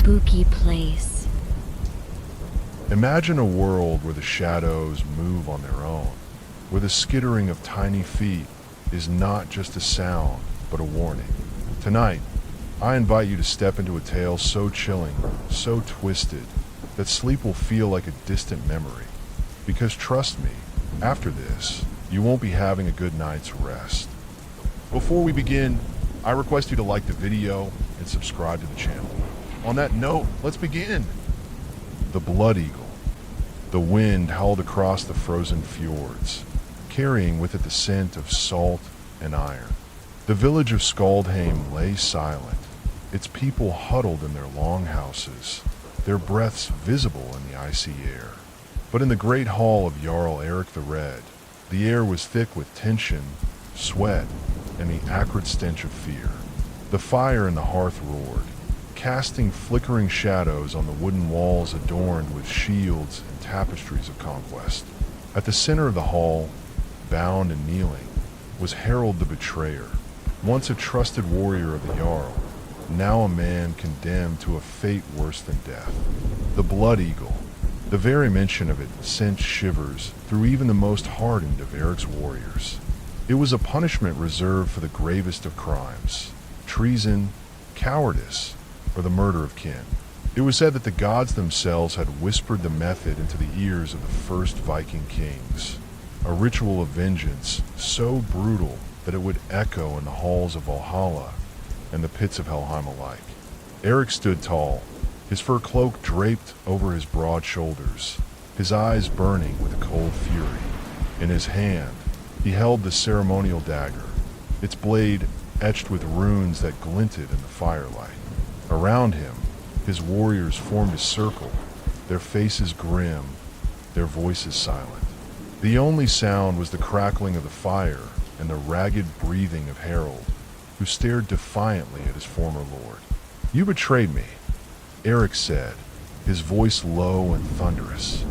spooky place. Imagine a world where the shadows move on their own, where the skittering of tiny feet is not just a sound, but a warning. Tonight, I invite you to step into a tale so chilling, so twisted, that sleep will feel like a distant memory. Because trust me, after this, you won't be having a good night's rest. Before we begin, I request you to like the video and subscribe to the channel. On that note, let's begin. The Blood Eagle. The wind howled across the frozen fjords, carrying with it the scent of salt and iron. The village of Skaldheim lay silent, its people huddled in their long houses, their breaths visible in the icy air. But in the great hall of Jarl Eric the Red, the air was thick with tension, sweat, and the acrid stench of fear. The fire in the hearth roared, casting flickering shadows on the wooden walls adorned with shields and tapestries of conquest. At the center of the hall, bound and kneeling, was Harold the Betrayer, once a trusted warrior of the Jarl, now a man condemned to a fate worse than death. The Blood Eagle. The very mention of it sent shivers through even the most hardened of Eric's warriors. It was a punishment reserved for the gravest of crimes: treason, cowardice, or the murder of kin. It was said that the gods themselves had whispered the method into the ears of the first Viking kings, a ritual of vengeance so brutal that it would echo in the halls of Valhalla and the pits of Helheim alike. Eric stood tall, his fur cloak draped over his broad shoulders, his eyes burning with a cold fury. In his hand, he held the ceremonial dagger, its blade etched with runes that glinted in the firelight. Around him, his warriors formed a circle, their faces grim, their voices silent. The only sound was the crackling of the fire and the ragged breathing of Harold, who stared defiantly at his former lord. "You betrayed me," Eric said, his voice low and thunderous.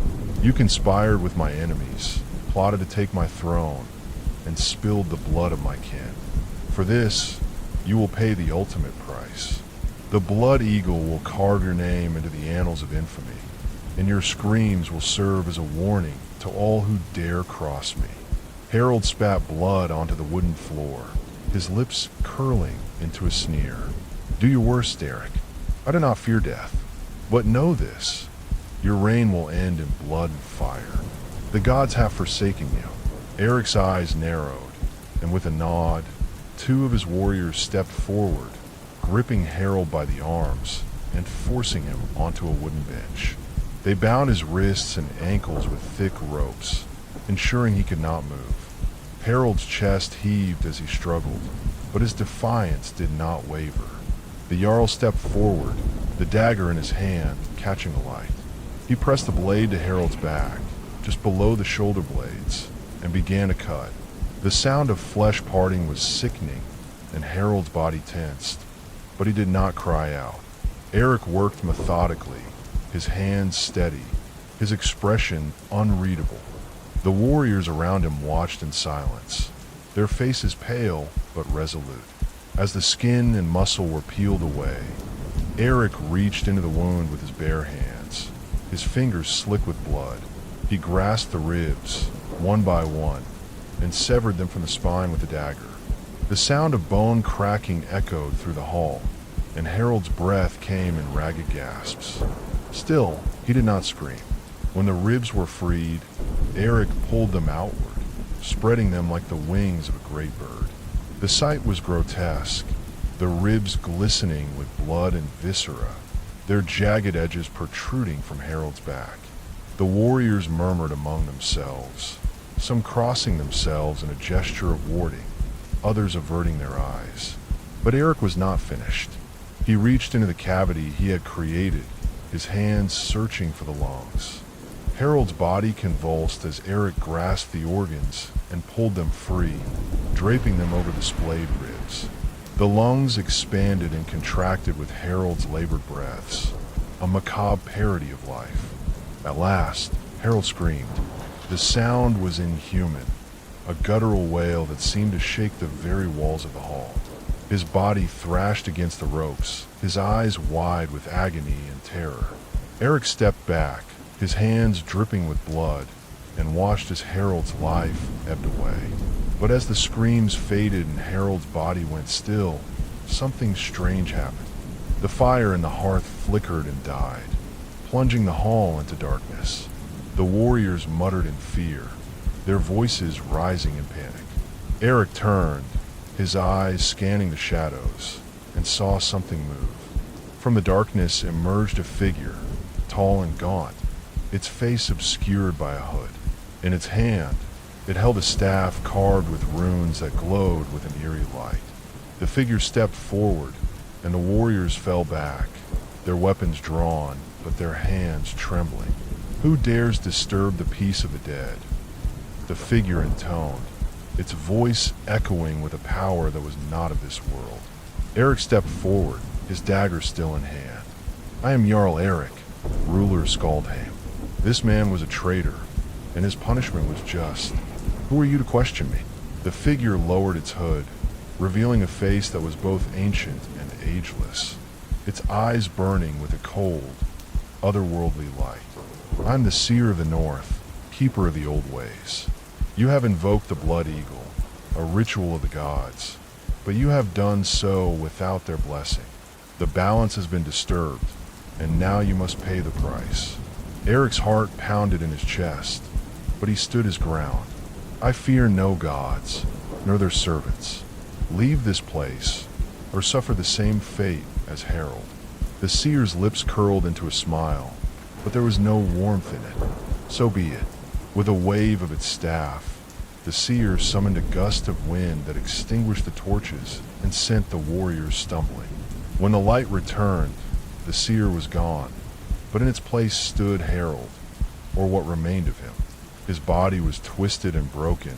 "You conspired with my enemies, plotted to take my throne, and spilled the blood of my kin. For this, you will pay the ultimate price. The Blood Eagle will carve your name into the annals of infamy, and your screams will serve as a warning to all who dare cross me." Harold spat blood onto the wooden floor, his lips curling into a sneer. "Do your worst, Eric. I do not fear death. But know this, your reign will end in blood and fire. The gods have forsaken you." Eric's eyes narrowed, and with a nod, two of his warriors stepped forward, gripping Harold by the arms and forcing him onto a wooden bench. They bound his wrists and ankles with thick ropes, ensuring he could not move. Harold's chest heaved as he struggled, but his defiance did not waver. The Jarl stepped forward, the dagger in his hand catching alight. He pressed the blade to Harold's back, just below the shoulder blades, and began a cut. The sound of flesh parting was sickening, and Harold's body tensed, but he did not cry out. Eric worked methodically, his hands steady, his expression unreadable. The warriors around him watched in silence, their faces pale but resolute. As the skin and muscle were peeled away, Eric reached into the wound with his bare hands, his fingers slick with blood. He grasped the ribs, one by one, and severed them from the spine with the dagger. The sound of bone cracking echoed through the hall, and Harold's breath came in ragged gasps. Still, he did not scream. When the ribs were freed, Eric pulled them outward, spreading them like the wings of a great bird. The sight was grotesque, the ribs glistening with blood and viscera, their jagged edges protruding from Harold's back. The warriors murmured among themselves, some crossing themselves in a gesture of warding, others averting their eyes. But Eric was not finished. He reached into the cavity he had created, his hands searching for the lungs. Harold's body convulsed as Eric grasped the organs and pulled them free, draping them over the splayed ribs. The lungs expanded and contracted with Harold's labored breaths, a macabre parody of life. At last, Harold screamed. The sound was inhuman, a guttural wail that seemed to shake the very walls of the hall. His body thrashed against the ropes, his eyes wide with agony and terror. Eric stepped back, his hands dripping with blood, and watched as Harold's life ebbed away. But as the screams faded and Harold's body went still, something strange happened. The fire in the hearth flickered and died, plunging the hall into darkness. The warriors muttered in fear, their voices rising in panic. Eric turned, his eyes scanning the shadows, and saw something move. From the darkness emerged a figure, tall and gaunt, its face obscured by a hood. In its hand, it held a staff carved with runes that glowed with an eerie light. The figure stepped forward, and the warriors fell back, their weapons drawn, but their hands trembling. Who dares disturb the peace of the dead? The figure intoned, its voice echoing with a power that was not of this world. Eric stepped forward, his dagger still in hand. I am Jarl Eric, ruler of Skaldheim. This man was a traitor, and his punishment was just. Who are you to question me? The figure lowered its hood, revealing a face that was both ancient and ageless, its eyes burning with a cold, otherworldly light. I'm the Seer of the North, keeper of the old ways. You have invoked the Blood Eagle, a ritual of the gods, but you have done so without their blessing. The balance has been disturbed, and now you must pay the price. Eric's heart pounded in his chest, but he stood his ground. I fear no gods, nor their servants. Leave this place, or suffer the same fate as Harold. The seer's lips curled into a smile, but there was no warmth in it. So be it. With a wave of its staff, the seer summoned a gust of wind that extinguished the torches and sent the warriors stumbling. When the light returned, the seer was gone, but in its place stood Harold, or what remained of him. His body was twisted and broken,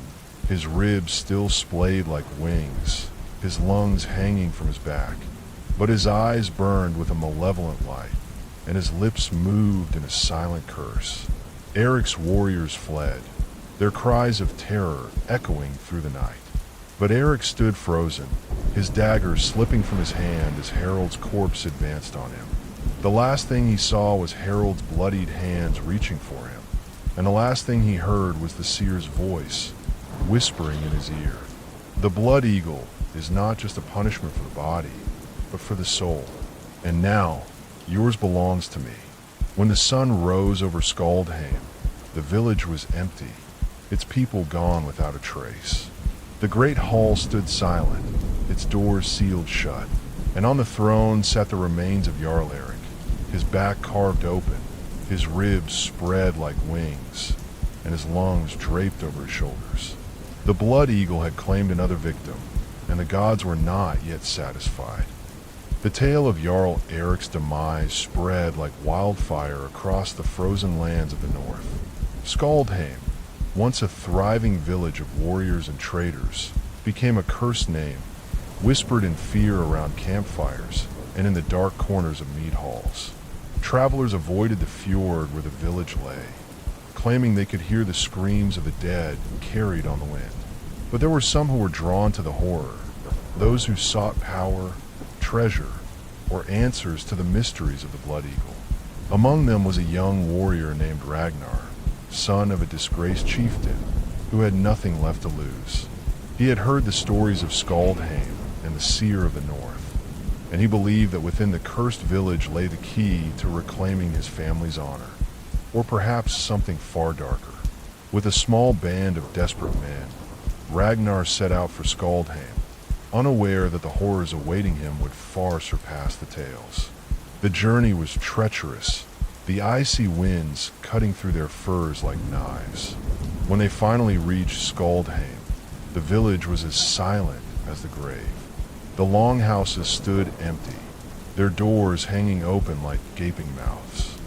his ribs still splayed like wings, his lungs hanging from his back. But his eyes burned with a malevolent light, and his lips moved in a silent curse. Eric's warriors fled, their cries of terror echoing through the night. But Eric stood frozen, his dagger slipping from his hand as Harold's corpse advanced on him. The last thing he saw was Harold's bloodied hands reaching for him, and the last thing he heard was the seer's voice, whispering in his ear. The Blood Eagle is not just a punishment for the body, but for the soul. And now, yours belongs to me. When the sun rose over Skaldheim, the village was empty, its people gone without a trace. The great hall stood silent, its doors sealed shut, and on the throne sat the remains of Jarl Eric, his back carved open, his ribs spread like wings, and his lungs draped over his shoulders. The Blood Eagle had claimed another victim, and the gods were not yet satisfied. The tale of Jarl Eric's demise spread like wildfire across the frozen lands of the north. Skaldheim, once a thriving village of warriors and traders, became a cursed name, whispered in fear around campfires and in the dark corners of mead halls. Travelers avoided the fjord where the village lay, claiming they could hear the screams of the dead carried on the wind. But there were some who were drawn to the horror, those who sought power, treasure, or answers to the mysteries of the Blood Eagle. Among them was a young warrior named Ragnar, son of a disgraced chieftain who had nothing left to lose. He had heard the stories of Skaldheim and the Seer of the North, and he believed that within the cursed village lay the key to reclaiming his family's honor, or perhaps something far darker. With a small band of desperate men, Ragnar set out for Skaldheim, unaware that the horrors awaiting him would far surpass the tales. The journey was treacherous, the icy winds cutting through their furs like knives. When they finally reached Skaldheim, the village was as silent as the grave. The longhouses stood empty, their doors hanging open like gaping mouths.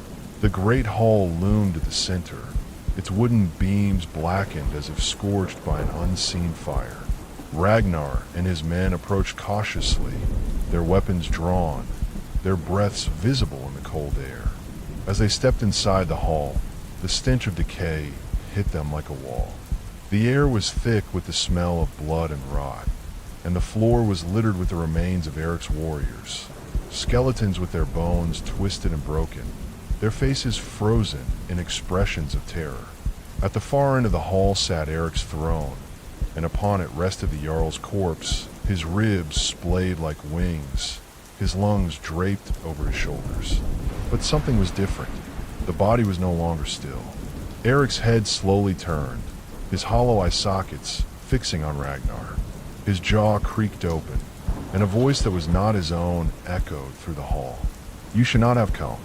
The great hall loomed at the center, its wooden beams blackened as if scorched by an unseen fire. Ragnar and his men approached cautiously, their weapons drawn, their breaths visible in the cold air. As they stepped inside the hall, the stench of decay hit them like a wall. The air was thick with the smell of blood and rot, and the floor was littered with the remains of Eric's warriors, skeletons with their bones twisted and broken, their faces frozen in expressions of terror. At the far end of the hall sat Eric's throne, and upon it rested the Jarl's corpse, his ribs splayed like wings, his lungs draped over his shoulders. But something was different. The body was no longer still. Eric's head slowly turned, his hollow eye sockets fixing on Ragnar. His jaw creaked open, and a voice that was not his own echoed through the hall. "You should not have come."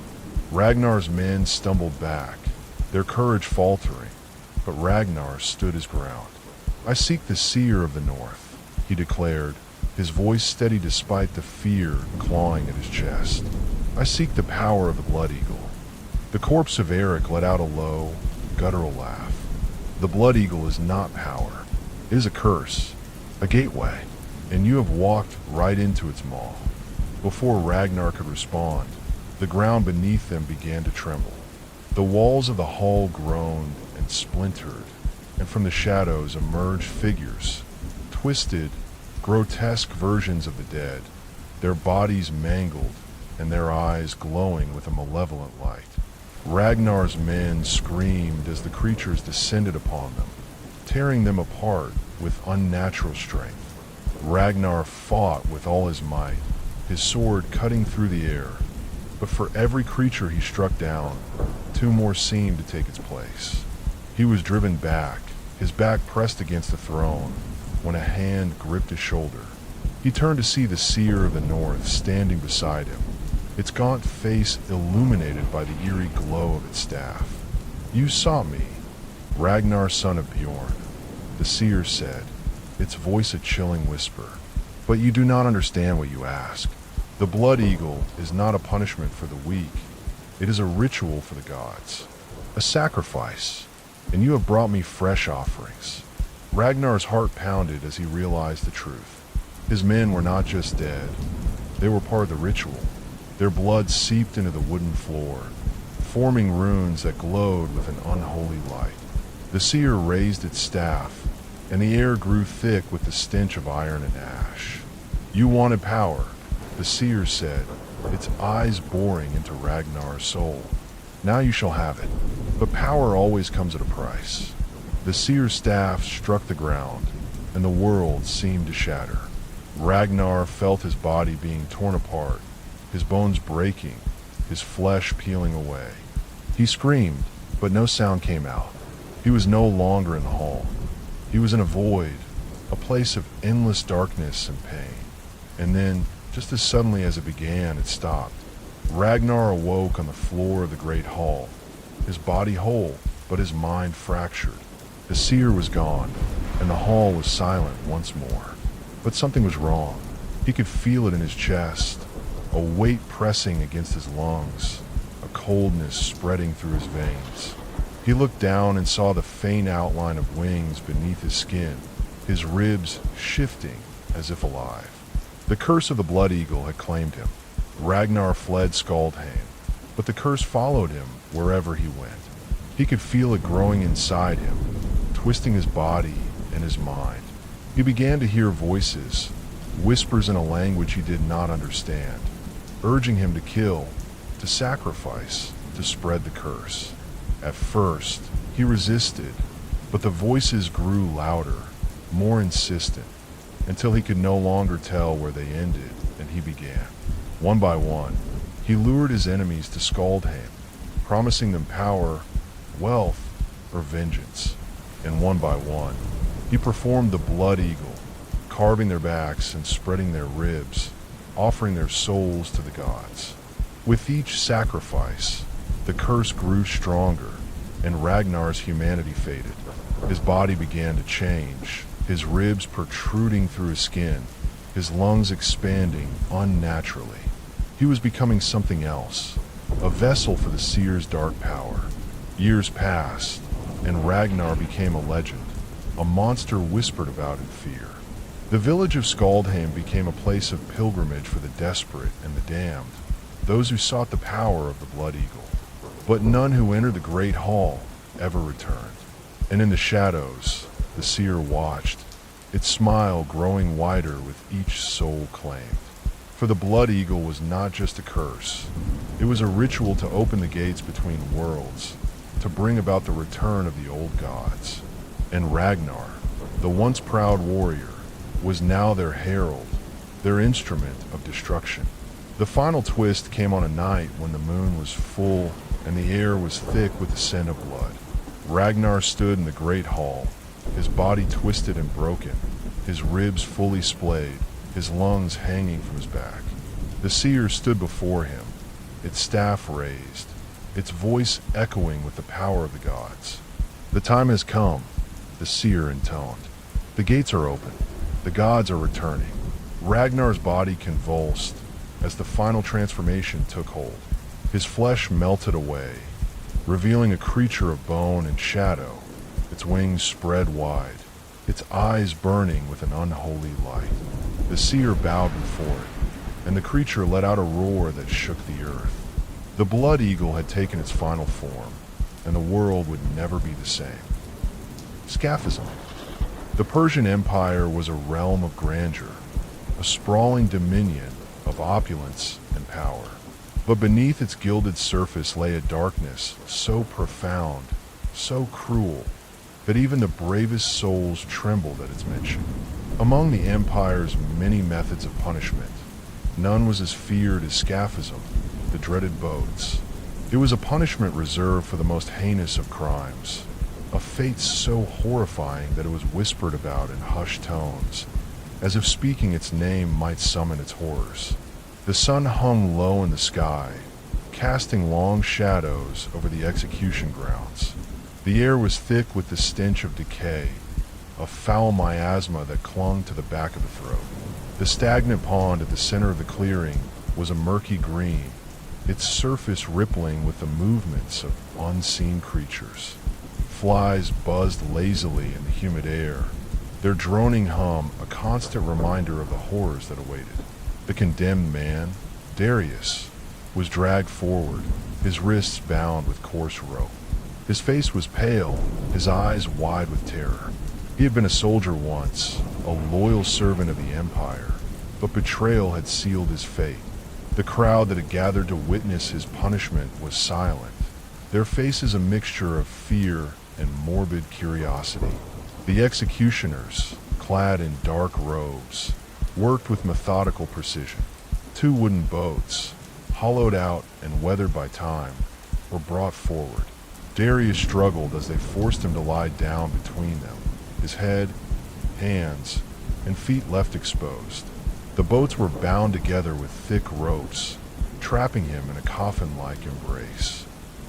Ragnar's men stumbled back, their courage faltering, but Ragnar stood his ground. "I seek the seer of the north," he declared, his voice steady despite the fear clawing at his chest. "I seek the power of the Blood Eagle." The corpse of Eric let out a low, guttural laugh. "The Blood Eagle is not power. It is a curse, a gateway, and you have walked right into its maw." Before Ragnar could respond, the ground beneath them began to tremble. The walls of the hall groaned and splintered, and from the shadows emerged figures, twisted, grotesque versions of the dead, their bodies mangled and their eyes glowing with a malevolent light. Ragnar's men screamed as the creatures descended upon them, tearing them apart with unnatural strength. Ragnar fought with all his might, his sword cutting through the air, but for every creature he struck down, two more seemed to take its place. He was driven back, his back pressed against the throne, when a hand gripped his shoulder. He turned to see the seer of the north standing beside him, its gaunt face illuminated by the eerie glow of its staff. "You sought me, Ragnar, son of Bjorn," the seer said, its voice a chilling whisper. "But you do not understand what you ask. The Blood Eagle is not a punishment for the weak. It is a ritual for the gods, a sacrifice, and you have brought me fresh offerings." Ragnar's heart pounded as he realized the truth. His men were not just dead, they were part of the ritual. Their blood seeped into the wooden floor, forming runes that glowed with an unholy light. The seer raised its staff, and the air grew thick with the stench of iron and ash. "You wanted power," the seer said, its eyes boring into Ragnar's soul. "Now you shall have it. But power always comes at a price." The seer's staff struck the ground, and the world seemed to shatter. Ragnar felt his body being torn apart, his bones breaking, his flesh peeling away. He screamed, but no sound came out. He was no longer in the hall. He was in a void, a place of endless darkness and pain. And then, just as suddenly as it began, it stopped. Ragnar awoke on the floor of the great hall, his body whole, but his mind fractured. The seer was gone, and the hall was silent once more. But something was wrong. He could feel it in his chest, a weight pressing against his lungs, a coldness spreading through his veins. He looked down and saw the faint outline of wings beneath his skin, his ribs shifting as if alive. The curse of the Blood Eagle had claimed him. Ragnar fled Skaldheim, but the curse followed him wherever he went. He could feel it growing inside him, twisting his body and his mind. He began to hear voices, whispers in a language he did not understand, urging him to kill, to sacrifice, to spread the curse. At first, he resisted, but the voices grew louder, more insistent, until he could no longer tell where they ended, and he began. One by one, he lured his enemies to Skaldheim, promising them power, wealth, or vengeance. And one by one, he performed the Blood Eagle, carving their backs and spreading their ribs, offering their souls to the gods. With each sacrifice, the curse grew stronger, and Ragnar's humanity faded. His body began to change, his ribs protruding through his skin, his lungs expanding unnaturally. He was becoming something else, a vessel for the seer's dark power. Years passed, and Ragnar became a legend, a monster whispered about in fear. The village of Skaldheim became a place of pilgrimage for the desperate and the damned, those who sought the power of the Blood Eagle. But none who entered the great hall ever returned. And in the shadows, the seer watched, its smile growing wider with each soul claimed. For the blood eagle was not just a curse. It was a ritual to open the gates between worlds, to bring about the return of the old gods. And Ragnar, the once proud warrior, was now their herald, their instrument of destruction. The final twist came on a night when the moon was full and the air was thick with the scent of blood. Ragnar stood in the great hall, his body twisted and broken, his ribs fully splayed, his lungs hanging from his back. The seer stood before him, its staff raised, its voice echoing with the power of the gods. "The time has come," the seer intoned. "The gates are open. The gods are returning." Ragnar's body convulsed as the final transformation took hold. His flesh melted away, revealing a creature of bone and shadow, its wings spread wide, its eyes burning with an unholy light. The seer bowed before it, and the creature let out a roar that shook the earth. The blood eagle had taken its final form, and the world would never be the same. Scaphism. The Persian Empire was a realm of grandeur, a sprawling dominion of opulence and power. But beneath its gilded surface lay a darkness so profound, so cruel, that even the bravest souls trembled at its mention. Among the empire's many methods of punishment, none was as feared as scaphism, the dreaded boats. It was a punishment reserved for the most heinous of crimes, a fate so horrifying that it was whispered about in hushed tones, as if speaking its name might summon its horrors. The sun hung low in the sky, casting long shadows over the execution grounds. The air was thick with the stench of decay, a foul miasma that clung to the back of the throat. The stagnant pond at the center of the clearing was a murky green, its surface rippling with the movements of unseen creatures. Flies buzzed lazily in the humid air, their droning hum a constant reminder of the horrors that awaited. The condemned man, Darius, was dragged forward, his wrists bound with coarse rope. His face was pale, his eyes wide with terror. He had been a soldier once, a loyal servant of the Empire, but betrayal had sealed his fate. The crowd that had gathered to witness his punishment was silent, their faces a mixture of fear and morbid curiosity. The executioners, clad in dark robes, worked with methodical precision. 2 wooden boats, hollowed out and weathered by time, were brought forward. Darius struggled as they forced him to lie down between them, his head, hands, and feet left exposed. The boats were bound together with thick ropes, trapping him in a coffin-like embrace.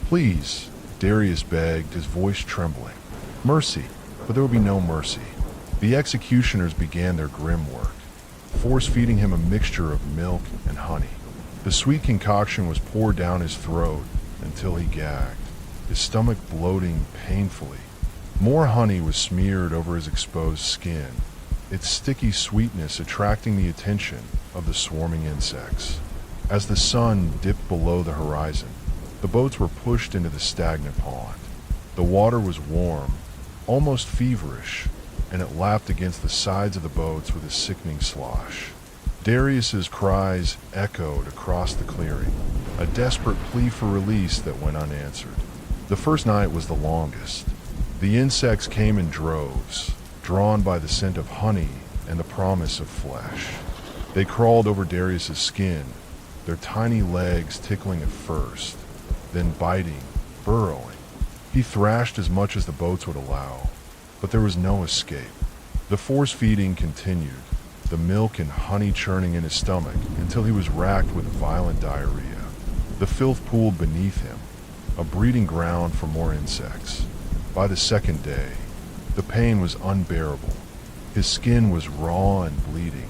"Please," Darius begged, his voice trembling. "Mercy," but there would be no mercy. The executioners began their grim work, force-feeding him a mixture of milk and honey. The sweet concoction was poured down his throat until he gagged, his stomach bloating painfully. More honey was smeared over his exposed skin, its sticky sweetness attracting the attention of the swarming insects. As the sun dipped below the horizon, the boats were pushed into the stagnant pond. The water was warm, almost feverish, and it lapped against the sides of the boats with a sickening slosh. Darius's cries echoed across the clearing, a desperate plea for release that went unanswered. The first night was the longest. The insects came in droves, drawn by the scent of honey and the promise of flesh. They crawled over Darius's skin, their tiny legs tickling at first, then biting, burrowing. He thrashed as much as the boats would allow, but there was no escape. The force feeding continued, the milk and honey churning in his stomach until he was racked with violent diarrhea. The filth pooled beneath him, a breeding ground for more insects. By the second day, the pain was unbearable. His skin was raw and bleeding,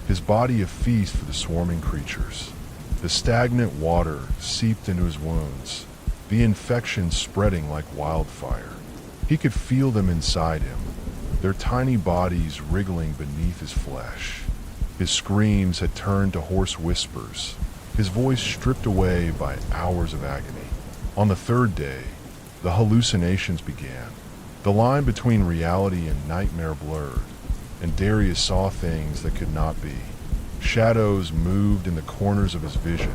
his body a feast for the swarming creatures. The stagnant water seeped into his wounds, the infection spreading like wildfire. He could feel them inside him, their tiny bodies wriggling beneath his flesh. His screams had turned to hoarse whispers, his voice stripped away by hours of agony. On the 3rd day, the hallucinations began. The line between reality and nightmare blurred, and Darius saw things that could not be. Shadows moved in the corners of his vision,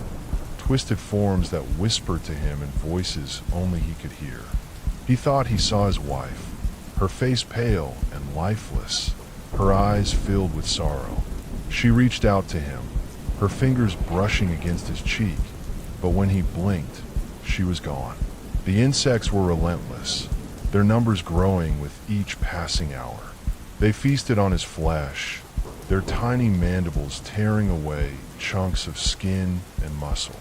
twisted forms that whispered to him in voices only he could hear. He thought he saw his wife, her face pale and lifeless, her eyes filled with sorrow. She reached out to him, her fingers brushing against his cheek, but when he blinked, she was gone. The insects were relentless, their numbers growing with each passing hour. They feasted on his flesh, their tiny mandibles tearing away chunks of skin and muscle.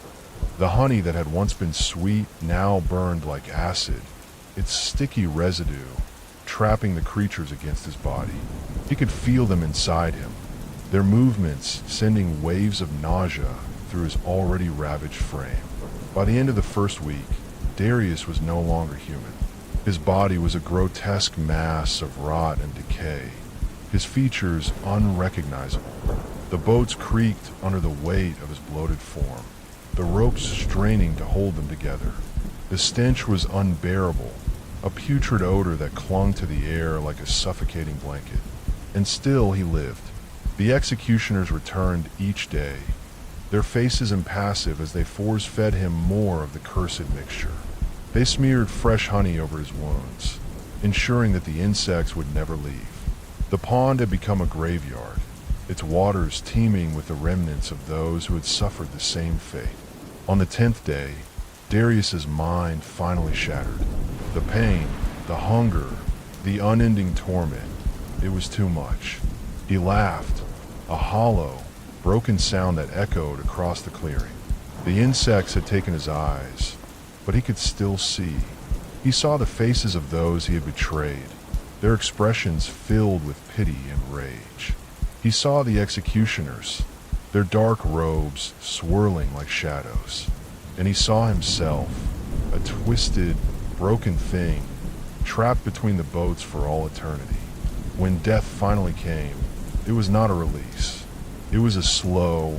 The honey that had once been sweet now burned like acid, its sticky residue trapping the creatures against his body. He could feel them inside him, their movements sending waves of nausea through his already ravaged frame. By the end of the first week, Darius was no longer human. His body was a grotesque mass of rot and decay, his features unrecognizable. The boats creaked under the weight of his bloated form, the ropes straining to hold them together. The stench was unbearable, a putrid odor that clung to the air like a suffocating blanket. And still he lived. The executioners returned each day, their faces impassive as they force-fed him more of the cursed mixture. They smeared fresh honey over his wounds, ensuring that the insects would never leave. The pond had become a graveyard, its waters teeming with the remnants of those who had suffered the same fate. On the 10th day, Darius's mind finally shattered. The pain, the hunger, the unending torment, it was too much. He laughed, a hollow, broken sound that echoed across the clearing. The insects had taken his eyes, but he could still see. He saw the faces of those he had betrayed, their expressions filled with pity and rage. He saw the executioners, their dark robes swirling like shadows. And he saw himself, a twisted, broken thing, trapped between the boats for all eternity. When death finally came, it was not a release. It was a slow,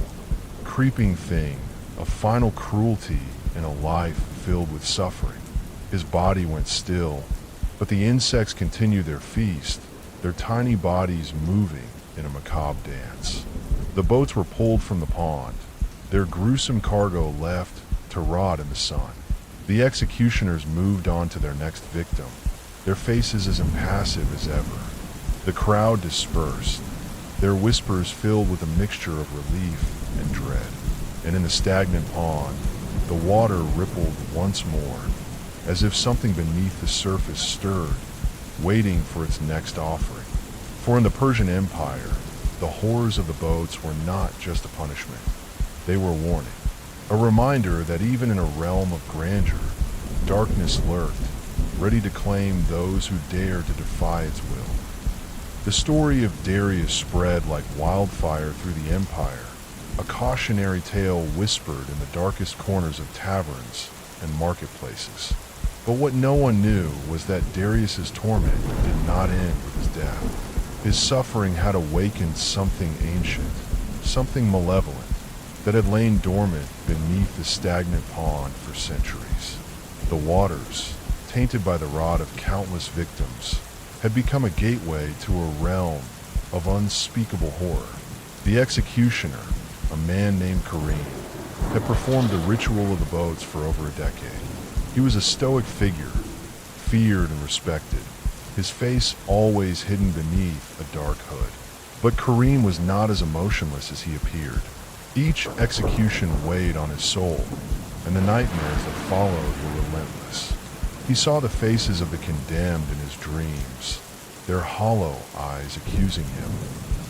creeping thing, a final cruelty in a life filled with suffering. His body went still, but the insects continued their feast, their tiny bodies moving in a macabre dance. The boats were pulled from the pond, their gruesome cargo left to rot in the sun. The executioners moved on to their next victim, their faces as impassive as ever. The crowd dispersed, their whispers filled with a mixture of relief and dread. And in the stagnant pond, the water rippled once more, as if something beneath the surface stirred, waiting for its next offering. For in the Persian Empire, the horrors of the boats were not just a punishment. They were a warning, a reminder that even in a realm of grandeur, darkness lurked, ready to claim those who dared to defy its will. The story of Darius spread like wildfire through the empire, a cautionary tale whispered in the darkest corners of taverns and marketplaces. But what no one knew was that Darius's torment did not end with his death. His suffering had awakened something ancient, something malevolent, that had lain dormant beneath the stagnant pond for centuries. The waters, tainted by the rot of countless victims, had become a gateway to a realm of unspeakable horror. The executioner, a man named Kareem, had performed the ritual of the boats for over a decade. He was a stoic figure, feared and respected, his face always hidden beneath a dark hood. But Kareem was not as emotionless as he appeared. Each execution weighed on his soul, and the nightmares that followed were relentless. He saw the faces of the condemned in his dreams, their hollow eyes accusing him,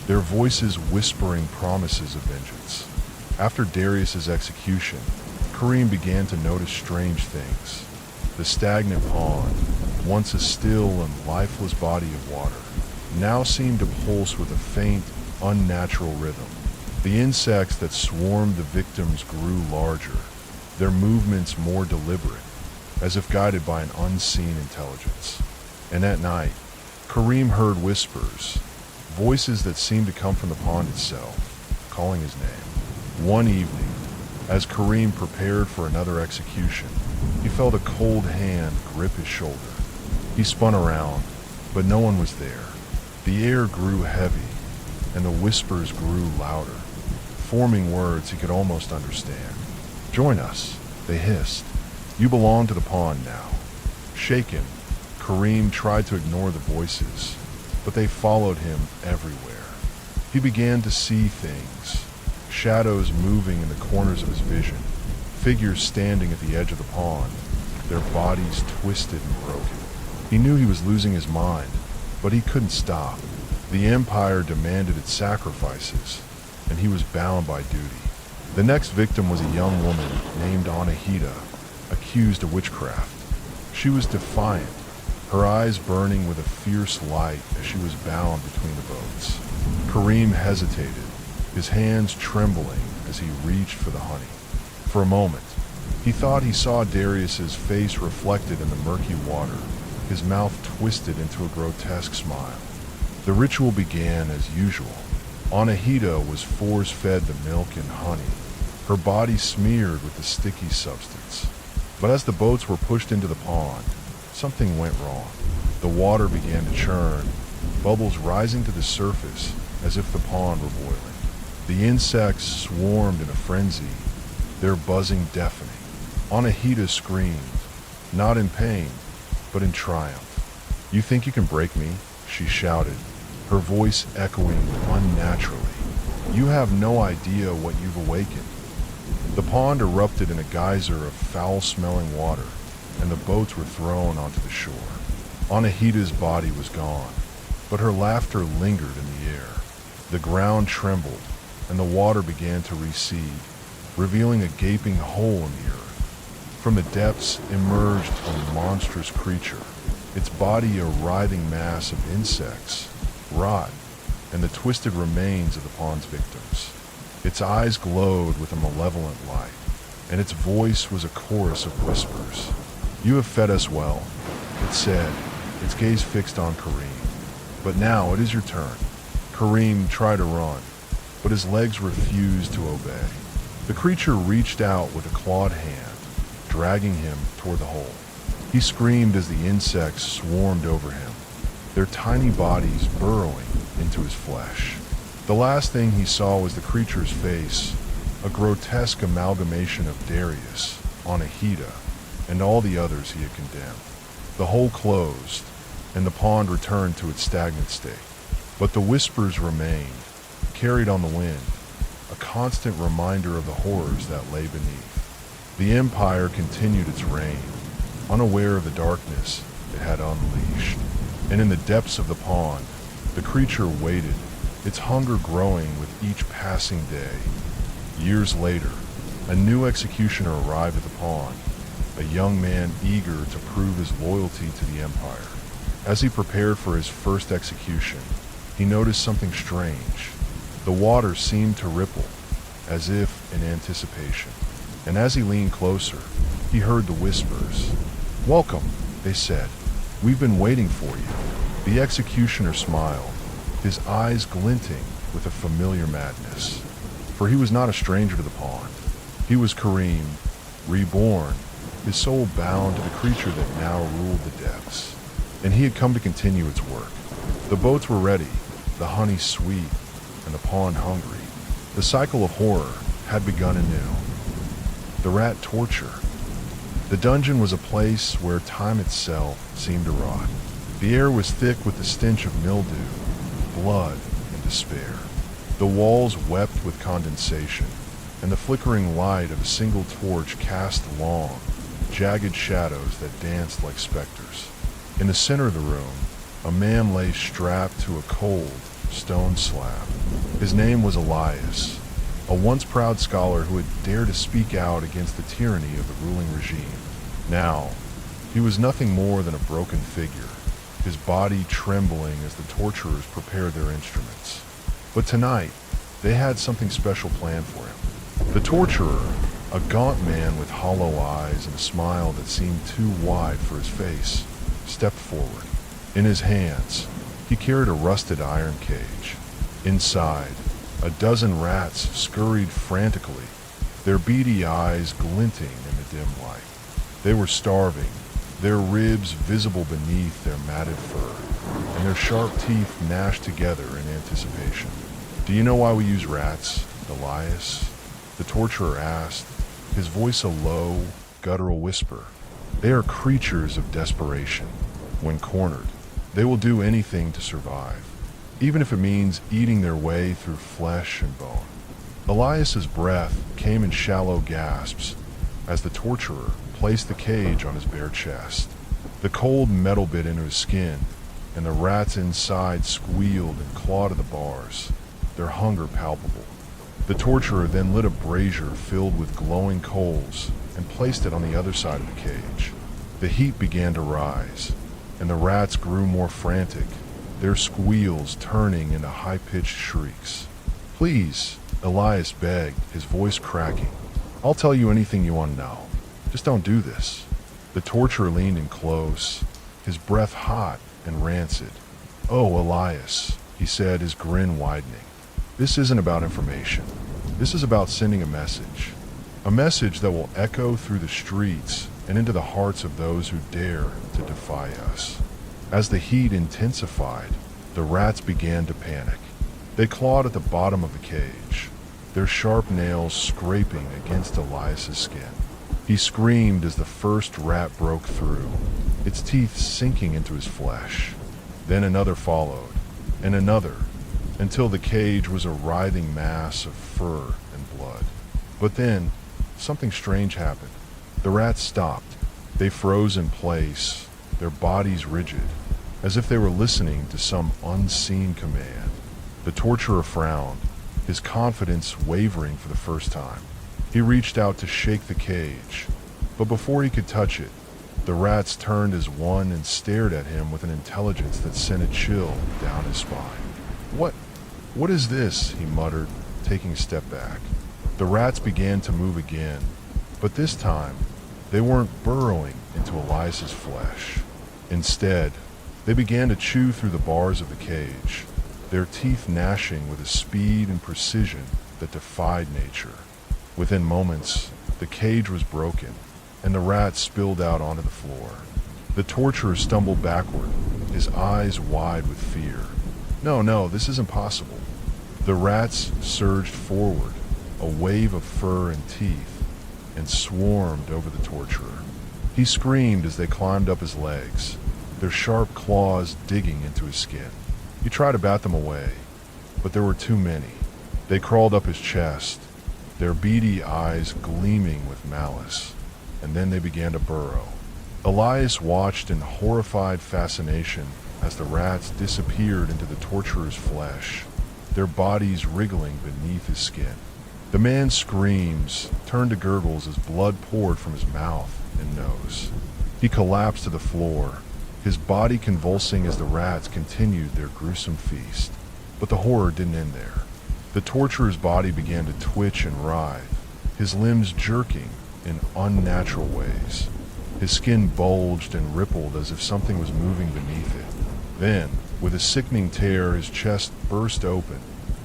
their voices whispering promises of vengeance. After Darius's execution, Kareem began to notice strange things. The stagnant pond, once a still and lifeless body of water, now seemed to pulse with a faint, unnatural rhythm. The insects that swarmed the victims grew larger, their movements more deliberate, as if guided by an unseen intelligence. And at night, Kareem heard whispers, voices that seemed to come from the pond itself, calling his name. One evening, as Kareem prepared for another execution, he felt a cold hand grip his shoulder. He spun around, but no one was there. The air grew heavy, and the whispers grew louder. forming words he could almost understand. "Join us," they hissed. "You belong to the pond now." Shaken, Kareem tried to ignore the voices, but they followed him everywhere. He began to see things, shadows moving in the corners of his vision, figures standing at the edge of the pond, their bodies twisted and broken. He knew he was losing his mind, but he couldn't stop. The Empire demanded its sacrifices, and he was bound by duty. The next victim was a young woman named Anahita, accused of witchcraft. She was defiant, her eyes burning with a fierce light as she was bound between the boats. Kareem hesitated, his hands trembling as he reached for the honey. For a moment, he thought he saw Darius's face reflected in the murky water, his mouth twisted into a grotesque smile. The ritual began as usual. Anahita was force-fed the milk and honey, her body smeared with the sticky substance. But as the boats were pushed into the pond, something went wrong. The water began to churn, bubbles rising to the surface as if the pond were boiling. The insects swarmed in a frenzy, their buzzing deafening. Anahita screamed, not in pain, but in triumph. "You think you can break me?" she shouted, her voice echoing unnaturally. "You have no idea what you've awakened." The pond erupted in a geyser of foul-smelling water, and the boats were thrown onto the shore. Anahita's body was gone, but her laughter lingered in the air. The ground trembled, and the water began to recede, revealing a gaping hole in the earth. From the depths emerged a monstrous creature, its body a writhing mass of insects, rot, and the twisted remains of the pond's victims. Its eyes glowed with a malevolent light, and its voice was a chorus of whispers. "You have fed us well," it said, its gaze fixed on Kareem. "But now it is your turn." Kareem tried to run, but his legs refused to obey. The creature reached out with a clawed hand, dragging him toward the hole. He screamed as the insects swarmed over him, their tiny bodies burrowing into his flesh. The last thing he saw was the creature's face, a grotesque amalgamation of Darius, Anahita, and all the others he had condemned. The hole closed, and the pond returned to its stagnant state. But the whispers remained, carried on the wind, a constant reminder of the horrors that lay beneath. The Empire continued its reign, unaware of the darkness it had unleashed. And in the depths of the pond, the creature waited, its hunger growing with each passing day. Years later, a new executioner arrived at the pond, a young man eager to prove his loyalty to the Empire. As he prepared for his first execution, he noticed something strange. The water seemed to ripple, as if in anticipation. And as he leaned closer, he heard the whispers. "Welcome," they said. "We've been waiting for you." The executioner smiled, his eyes glinting with a familiar madness. For he was not a stranger to the pond. He was Kareem, reborn, his soul bound to the creature that now ruled the depths. And he had come to continue its work. The boats were ready, the honey sweet, and the pond hungry. The cycle of horror had begun anew. The rat torture. The dungeon was a place where time itself seemed to rot. The air was thick with the stench of mildew, blood, and despair. The walls wept with condensation, and the flickering light of a single torch cast long, jagged shadows that danced like specters. In the center of the room, a man lay strapped to a cold, stone slab. His name was Elias, a once proud scholar who had dared to speak out against the tyranny of the ruling regime. Now, he was nothing more than a broken figure, his body trembling as the torturers prepared their instruments. But tonight, they had something special planned for him. The torturer, a gaunt man with hollow eyes and a smile that seemed too wide for his face, stepped forward. In his hands, he carried a rusted iron cage. Inside, a dozen rats scurried frantically, their beady eyes glinting in the dim light. They were starving, their ribs visible beneath their matted fur, and their sharp teeth gnashed together in anticipation. "Do you know why we use rats?" Elias?" the torturer asked, his voice a low, guttural whisper. "They are creatures of desperation. When cornered, they will do anything to survive, even if it means eating their way through flesh and bone." Elias's breath came in shallow gasps as the torturer placed the cage on his bare chest. The cold metal bit into his skin, and the rats inside squealed and clawed at the bars, their hunger palpable. The torturer then lit a brazier filled with glowing coals and placed it on the other side of the cage. The heat began to rise, and the rats grew more frantic, their squeals turning into high-pitched shrieks. "Please," Elias begged, his voice cracking. "I'll tell you anything you want to know. Just don't do this." The torturer leaned in close, his breath hot and rancid. "Oh, Elias," he said, his grin widening. "This isn't about information. This is about sending a message. A message that will echo through the streets and into the hearts of those who dare to defy us." As the heat intensified, the rats began to panic. They clawed at the bottom of the cage, their sharp nails scraping against Elias's skin. He screamed as the first rat broke through, its teeth sinking into his flesh. Then another followed, and another, until the cage was a writhing mass of fur and blood. But then, something strange happened. The rats stopped. They froze in place, their bodies rigid, as if they were listening to some unseen command. The torturer frowned, his confidence wavering for the first time. He reached out to shake the cage, but before he could touch it, the rats turned as one and stared at him with an intelligence that sent a chill down his spine. What is this?" he muttered, taking a step back. The rats began to move again, but this time, they weren't burrowing into Elias's flesh. Instead, they began to chew through the bars of the cage, their teeth gnashing with a speed and precision that defied nature. Within moments, the cage was broken, and the rats spilled out onto the floor. The torturer stumbled backward, his eyes wide with fear. No, this isn't possible." The rats surged forward, a wave of fur and teeth, and swarmed over the torturer. He screamed as they climbed up his legs, their sharp claws digging into his skin. He tried to bat them away, but there were too many. They crawled up his chest, their beady eyes gleaming with malice, and then they began to burrow. Elias watched in horrified fascination as the rats disappeared into the torturer's flesh, their bodies wriggling beneath his skin. The man's screams turned to gurgles as blood poured from his mouth and nose. He collapsed to the floor, his body convulsing as the rats continued their gruesome feast. But the horror didn't end there. The torturer's body began to twitch and writhe, his limbs jerking in unnatural ways. His skin bulged and rippled as if something was moving beneath it. Then, with a sickening tear, his chest burst open,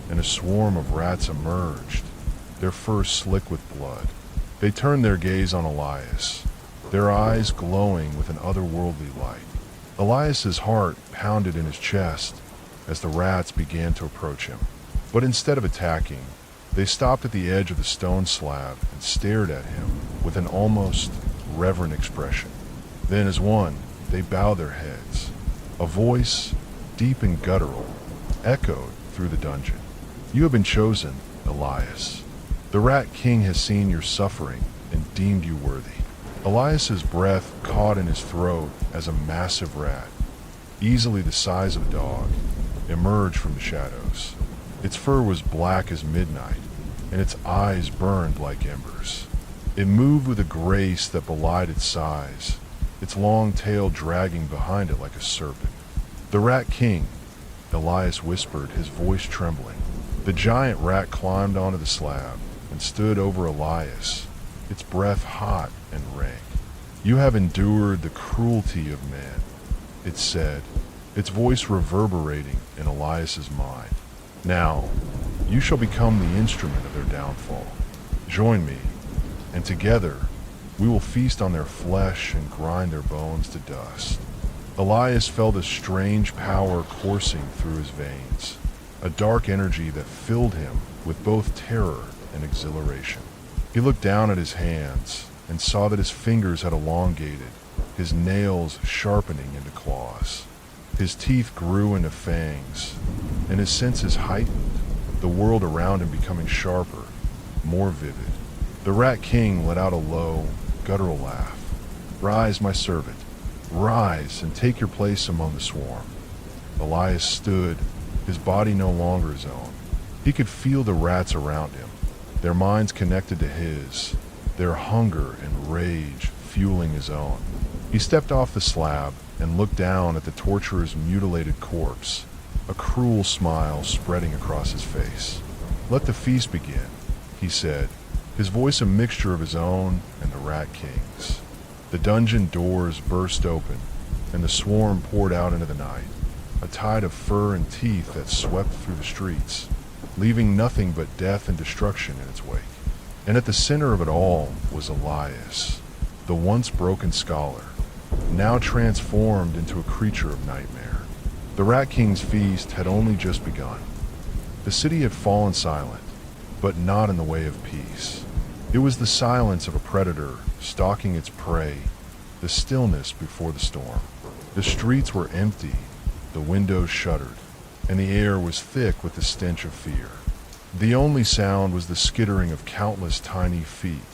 and a swarm of rats emerged, their fur slick with blood. They turned their gaze on Elias, their eyes glowing with an otherworldly light. Elias's heart pounded in his chest as the rats began to approach him. But instead of attacking, they stopped at the edge of the stone slab and stared at him with an almost reverent expression. Then, as one, they bowed their heads. A voice, deep and guttural, echoed through the dungeon. "You have been chosen, Elias. The Rat King has seen your suffering and deemed you worthy." Elias's breath caught in his throat as a massive rat, easily the size of a dog, emerged from the shadows. Its fur was black as midnight, and its eyes burned like embers. It moved with a grace that belied its size, its long tail dragging behind it like a serpent. "The Rat King," Elias whispered, his voice trembling. The giant rat climbed onto the slab and stood over Elias, its breath hot and rank. "You have endured the cruelty of men," it said, its voice reverberating in Elias's mind. "Now, you shall become the instrument of their downfall. Join me, and together we will feast on their flesh and grind their bones to dust." Elias felt a strange power coursing through his veins. a dark energy that filled him with both terror and exhilaration. He looked down at his hands and saw that his fingers had elongated, his nails sharpening into claws. His teeth grew into fangs, and his senses heightened, the world around him becoming sharper, more vivid. The Rat King let out a low, guttural laugh. "Rise, my servant. Rise and take your place among the swarm." Elias stood, his body no longer his own. He could feel the rats around him, their minds connected to his, their hunger and rage fueling his own. He stepped off the slab and looked down at the torturer's mutilated corpse, a cruel smile spreading across his face. "Let the feast begin," he said, his voice a mixture of his own and the Rat King's. The dungeon doors burst open, and the swarm poured out into the night, a tide of fur and teeth that swept through the streets, leaving nothing but death and destruction in its wake. And at the center of it all was Elias, the once broken scholar, now transformed into a creature of nightmare. The Rat King's feast had only just begun. The city had fallen silent, but not in the way of peace. It was the silence of a predator stalking its prey, the stillness before the storm. The streets were empty, the windows shuttered, and the air was thick with the stench of fear. The only sound was the skittering of countless tiny feet,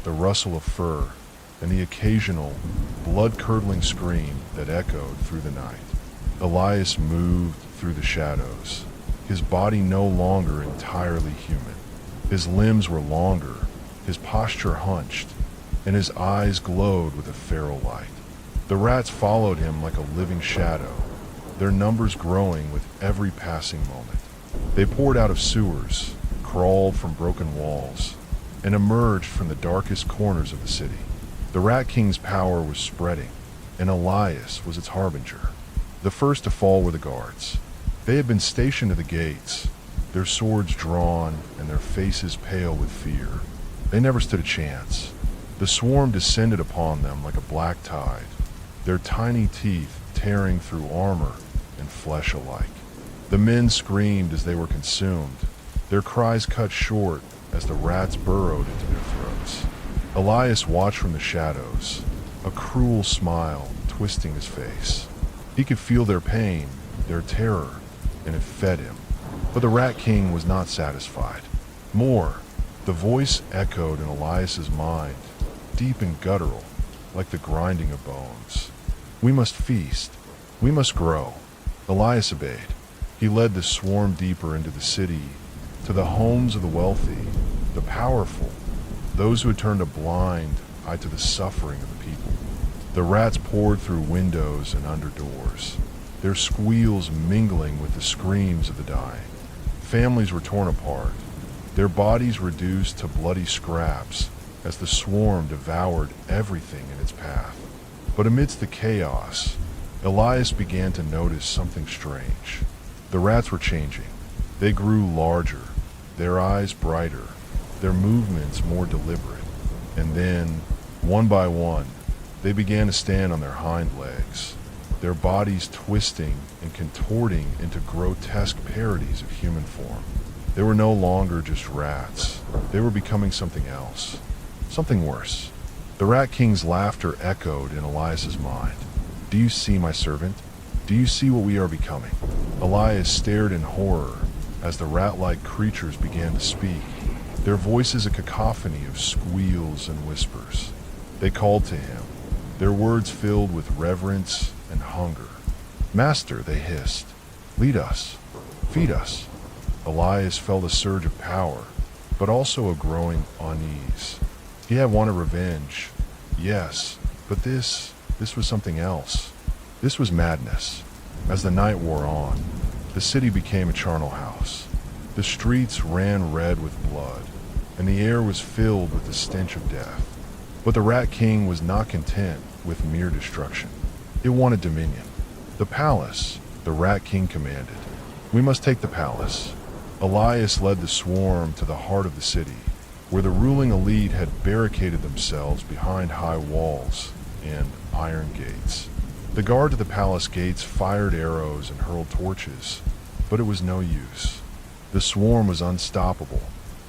the rustle of fur, and the occasional, blood-curdling scream that echoed through the night. Elias moved through the shadows, his body no longer entirely human. His limbs were longer, his posture hunched, and his eyes glowed with a feral light. The rats followed him like a living shadow, their numbers growing with every passing moment. They poured out of sewers, crawled from broken walls, and emerged from the darkest corners of the city. The Rat King's power was spreading, and Elias was its harbinger. The first to fall were the guards. They had been stationed at the gates, their swords drawn and their faces pale with fear. They never stood a chance. The swarm descended upon them like a black tide, their tiny teeth tearing through armor and flesh alike. The men screamed as they were consumed, their cries cut short as the rats burrowed into their throats. Elias watched from the shadows, a cruel smile twisting his face. He could feel their pain, their terror, and it fed him. But the Rat King was not satisfied. More, the voice echoed in Elias's mind, deep and guttural, like the grinding of bones. "We must feast. We must grow." Elias obeyed. He led the swarm deeper into the city, to the homes of the wealthy, the powerful, those who had turned a blind eye to the suffering of the people. The rats poured through windows and under doors, their squeals mingling with the screams of the dying. Families were torn apart, their bodies reduced to bloody scraps as the swarm devoured everything in its path. But amidst the chaos, Elias began to notice something strange. The rats were changing. They grew larger, their eyes brighter, their movements more deliberate. And then, one by one, they began to stand on their hind legs, their bodies twisting and contorting into grotesque parodies of human form. They were no longer just rats. They were becoming something else, something worse. The Rat King's laughter echoed in Elias's mind. "Do you see, my servant? Do you see what we are becoming?" Elias stared in horror as the rat-like creatures began to speak, their voices a cacophony of squeals and whispers. They called to him, their words filled with reverence and hunger. "Master," they hissed, "lead us, feed us." Elias felt a surge of power, but also a growing unease. He had wanted revenge, yes, but this was something else. This was madness. As the night wore on, the city became a charnel house. The streets ran red with blood, and the air was filled with the stench of death. But the Rat King was not content with mere destruction. It wanted dominion. "The palace," the Rat King commanded. "We must take the palace." Elias led the swarm to the heart of the city, where the ruling elite had barricaded themselves behind high walls and iron gates. The guard to the palace gates fired arrows and hurled torches, But it was no use. The swarm was unstoppable.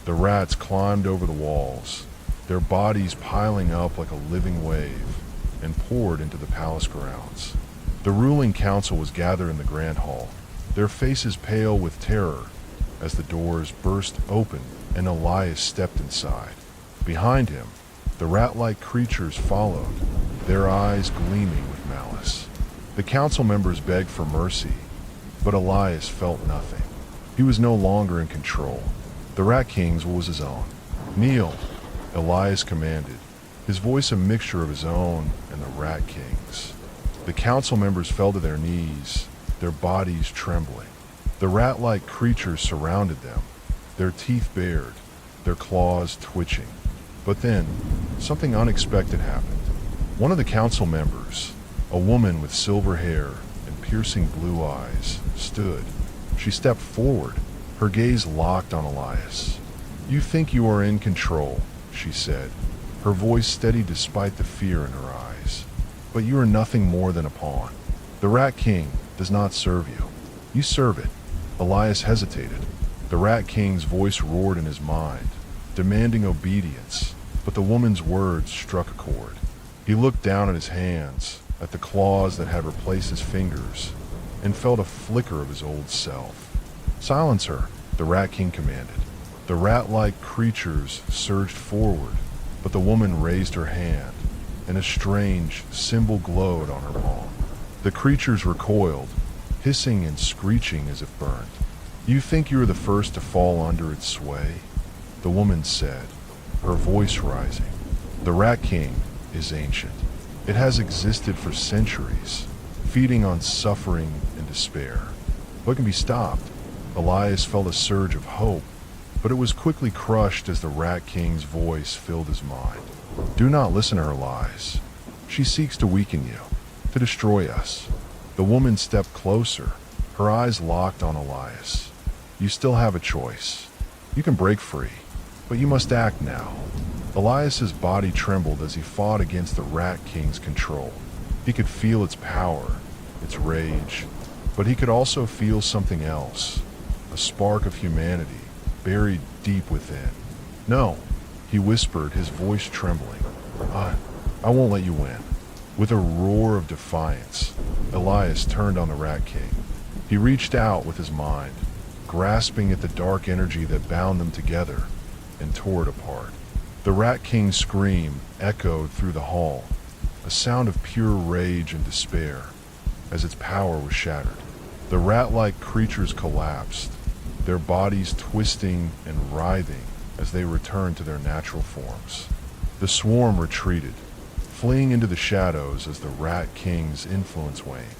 The rats climbed over the walls, their bodies piling up like a living wave, and poured into the palace grounds. The ruling council was gathered in the grand hall, their faces pale with terror as the doors burst open and Elias stepped inside. Behind him, the rat-like creatures followed, their eyes gleaming with malice. The council members begged for mercy, but Elias felt nothing. He was no longer in control. The Rat King's was his own. "Kneel," Elias commanded, his voice a mixture of his own and the Rat King's. The council members fell to their knees, their bodies trembling. The rat-like creatures surrounded them, their teeth bared, their claws twitching. But then, something unexpected happened. One of the council members, a woman with silver hair and piercing blue eyes, stood. She stepped forward, her gaze locked on Elias. "You think you are in control," she said, her voice steady despite the fear in her eyes. "But you are nothing more than a pawn. The Rat King does not serve you. You serve it." Elias hesitated. The Rat King's voice roared in his mind, demanding obedience, but the woman's words struck a chord. He looked down at his hands, at the claws that had replaced his fingers, and felt a flicker of his old self. "Silence her," the Rat King commanded. The rat-like creatures surged forward, but the woman raised her hand, and a strange symbol glowed on her palm. The creatures recoiled, hissing and screeching as if burned. "You think you are the first to fall under its sway?" the woman said, her voice rising. "The Rat King is ancient. It has existed for centuries, feeding on suffering and despair. What can be stopped?" Elias felt a surge of hope, but it was quickly crushed as the Rat King's voice filled his mind. "Do not listen to her lies. She seeks to weaken you, to destroy us." The woman stepped closer, her eyes locked on Elias. "You still have a choice. You can break free, but you must act now." Elias's body trembled as he fought against the Rat King's control. He could feel its power, its rage, but he could also feel something else, a spark of humanity buried deep within. "No," he whispered, his voice trembling. I won't let you win." With a roar of defiance, Elias turned on the Rat King. He reached out with his mind, grasping at the dark energy that bound them together, and tore it apart. The Rat King's scream echoed through the hall, a sound of pure rage and despair, as its power was shattered. The rat-like creatures collapsed, their bodies twisting and writhing as they returned to their natural forms. The swarm retreated, fleeing into the shadows as the Rat King's influence waned.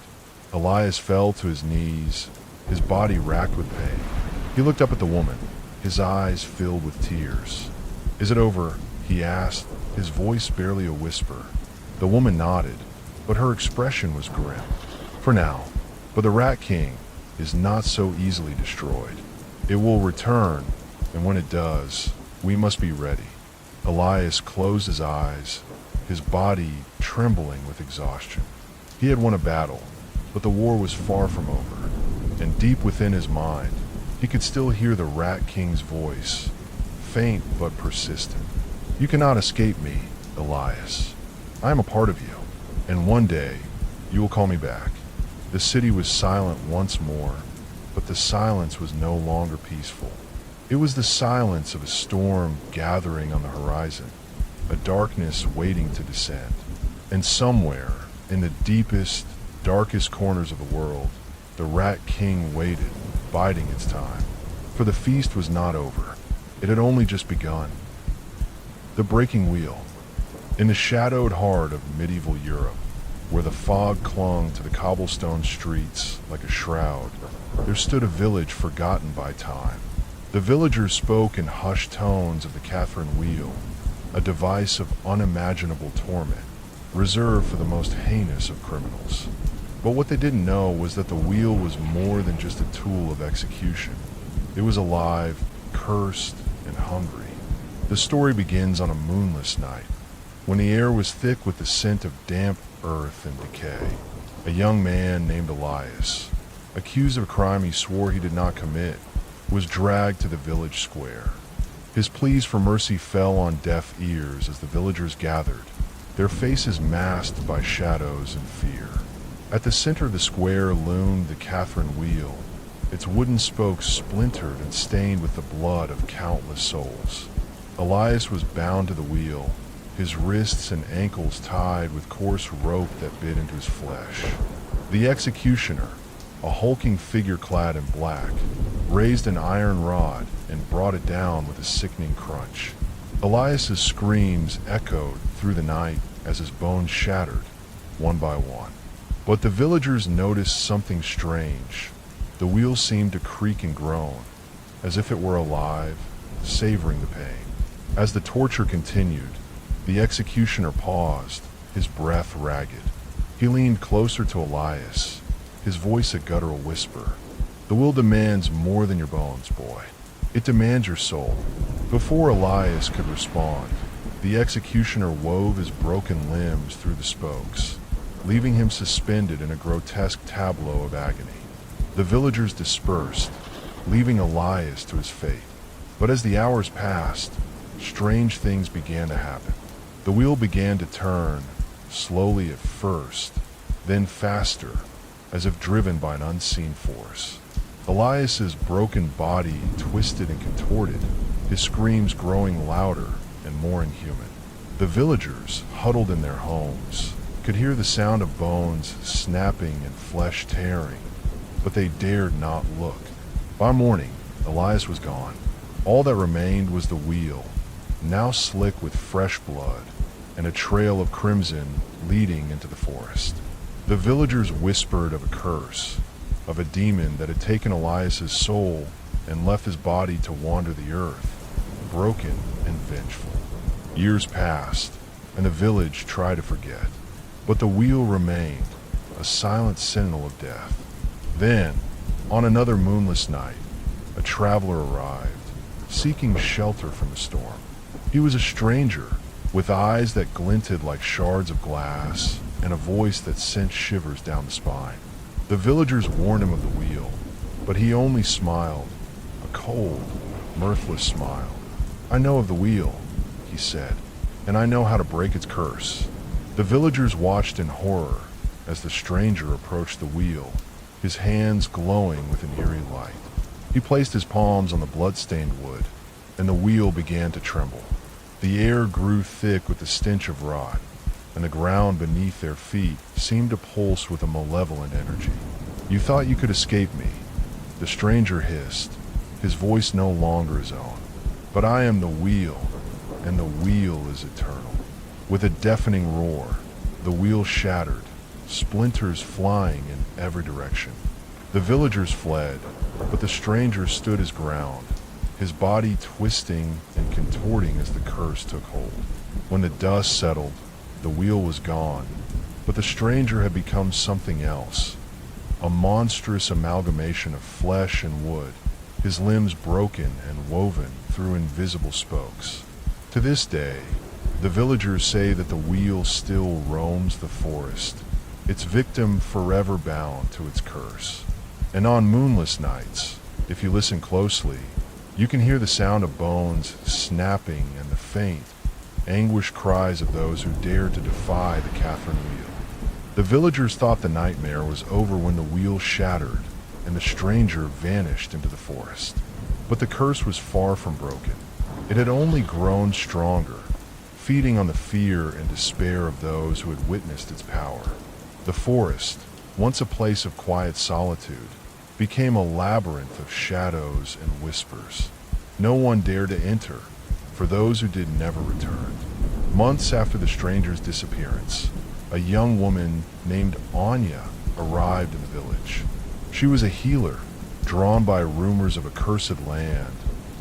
Elias fell to his knees, his body racked with pain. He looked up at the woman, his eyes filled with tears. "Is it over?" he asked, his voice barely a whisper. The woman nodded, but her expression was grim. "For now. But the Rat King is not so easily destroyed. It will return, and when it does, we must be ready." Elias closed his eyes, his body trembling with exhaustion. He had won a battle, but the war was far from over, and deep within his mind, he could still hear the Rat King's voice, faint but persistent. "You cannot escape me, Elias. I am a part of you, and one day you will call me back." The city was silent once more, but the silence was no longer peaceful. It was the silence of a storm gathering on the horizon, a darkness waiting to descend. And somewhere, in the deepest, darkest corners of the world, the Rat King waited, biding its time. For the feast was not over. It had only just begun. The breaking wheel. In the shadowed heart of medieval Europe, where the fog clung to the cobblestone streets like a shroud, there stood a village forgotten by time. The villagers spoke in hushed tones of the Catherine wheel, a device of unimaginable torment, reserved for the most heinous of criminals. But what they didn't know was that the wheel was more than just a tool of execution. It was alive, cursed, and hungry. The story begins on a moonless night, when the air was thick with the scent of damp earth and decay. A young man named Elias, accused of a crime he swore he did not commit, was dragged to the village square. His pleas for mercy fell on deaf ears as the villagers gathered, their faces masked by shadows and fear. At the center of the square loomed the Catherine wheel, its wooden spokes splintered and stained with the blood of countless souls. Elias was bound to the wheel, his wrists and ankles tied with coarse rope that bit into his flesh. The executioner, a hulking figure clad in black, raised an iron rod and brought it down with a sickening crunch. Elias's screams echoed through the night as his bones shattered, one by one. But the villagers noticed something strange. The wheel seemed to creak and groan, as if it were alive, savoring the pain. As the torture continued, the executioner paused, his breath ragged. He leaned closer to Elias, his voice a guttural whisper. "The will demands more than your bones, boy. It demands your soul." Before Elias could respond, the executioner wove his broken limbs through the spokes, leaving him suspended in a grotesque tableau of agony. The villagers dispersed, leaving Elias to his fate. But as the hours passed, strange things began to happen. The wheel began to turn, slowly at first, then faster, as if driven by an unseen force. Elias's broken body twisted and contorted, his screams growing louder and more inhuman. The villagers, huddled in their homes, could hear the sound of bones snapping and flesh tearing, but they dared not look. By morning, Elias was gone. All that remained was the wheel, now slick with fresh blood, and a trail of crimson leading into the forest. The villagers whispered of a curse, of a demon that had taken Elias's soul and left his body to wander the earth, broken and vengeful. Years passed, and the village tried to forget, but the wheel remained, a silent sentinel of death. Then, on another moonless night, a traveler arrived, seeking shelter from the storm. He was a stranger, with eyes that glinted like shards of glass, and a voice that sent shivers down the spine. The villagers warned him of the wheel, but he only smiled, a cold, mirthless smile. "I know of the wheel," he said, "and I know how to break its curse." The villagers watched in horror as the stranger approached the wheel, his hands glowing with an eerie light. He placed his palms on the blood-stained wood, and the wheel began to tremble. The air grew thick with the stench of rot, and the ground beneath their feet seemed to pulse with a malevolent energy. "You thought you could escape me," the stranger hissed, his voice no longer his own. "But I am the wheel, and the wheel is eternal." With a deafening roar, the wheel shattered, splinters flying in every direction. The villagers fled, but the stranger stood his ground, his body twisting and contorting as the curse took hold. When the dust settled, the wheel was gone, but the stranger had become something else, a monstrous amalgamation of flesh and wood, his limbs broken and woven through invisible spokes. To this day, the villagers say that the wheel still roams the forest, its victim forever bound to its curse. And on moonless nights, if you listen closely, you can hear the sound of bones snapping and the faint, anguished cries of those who dared to defy the Catherine wheel. The villagers thought the nightmare was over when the wheel shattered and the stranger vanished into the forest. But the curse was far from broken. It had only grown stronger, feeding on the fear and despair of those who had witnessed its power. The forest, once a place of quiet solitude, became a labyrinth of shadows and whispers. No one dared to enter, for those who did never returned. Months after the stranger's disappearance, a young woman named Anya arrived in the village. She was a healer, drawn by rumors of a cursed land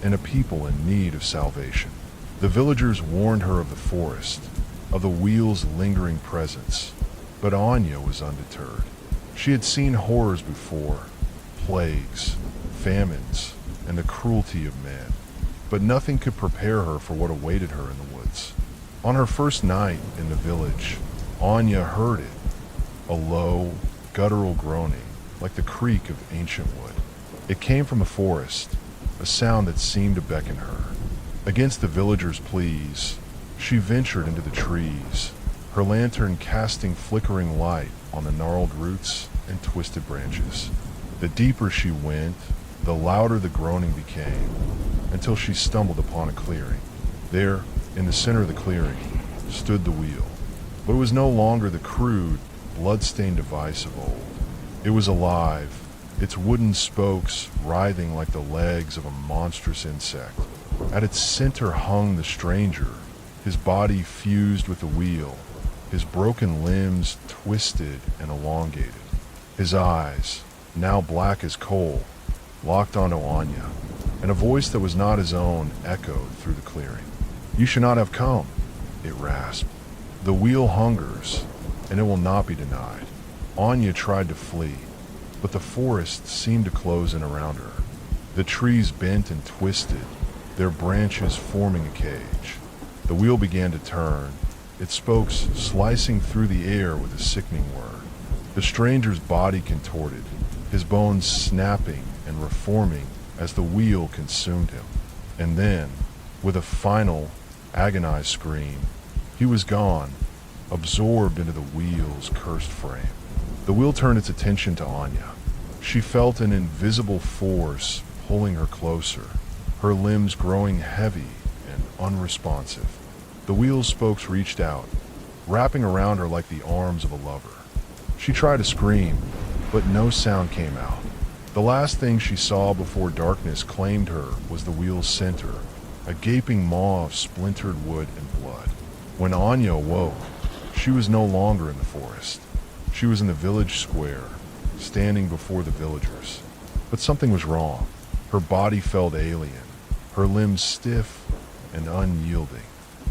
and a people in need of salvation. The villagers warned her of the forest, of the wheel's lingering presence, but Anya was undeterred. She had seen horrors before, plagues, famines, and the cruelty of men, but nothing could prepare her for what awaited her in the woods. On her first night in the village, Anya heard it, a low, guttural groaning, like the creak of ancient wood. It came from the forest, a sound that seemed to beckon her. Against the villagers' pleas, she ventured into the trees, her lantern casting flickering light on the gnarled roots and twisted branches. The deeper she went, the louder the groaning became, until she stumbled upon a clearing. There, in the center of the clearing, stood the wheel. But it was no longer the crude, blood-stained device of old. It was alive, its wooden spokes writhing like the legs of a monstrous insect. At its center hung the stranger, his body fused with the wheel, his broken limbs twisted and elongated. His eyes, now black as coal, locked onto Anya, and a voice that was not his own echoed through the clearing. "You should not have come," it rasped. "The wheel hungers, and it will not be denied." Anya tried to flee, but the forest seemed to close in around her. The trees bent and twisted, their branches forming a cage. The wheel began to turn, its spokes slicing through the air with a sickening whir. The stranger's body contorted, his bones snapping and reforming as the wheel consumed him. And then, with a final, agonized scream, he was gone, absorbed into the wheel's cursed frame. The wheel turned its attention to Anya. She felt an invisible force pulling her closer, her limbs growing heavy and unresponsive. The wheel's spokes reached out, wrapping around her like the arms of a lover. She tried to scream, but no sound came out. The last thing she saw before darkness claimed her was the wheel's center, a gaping maw of splintered wood and blood. When Anya awoke, she was no longer in the forest. She was in the village square, standing before the villagers. But something was wrong. Her body felt alien, her limbs stiff and unyielding.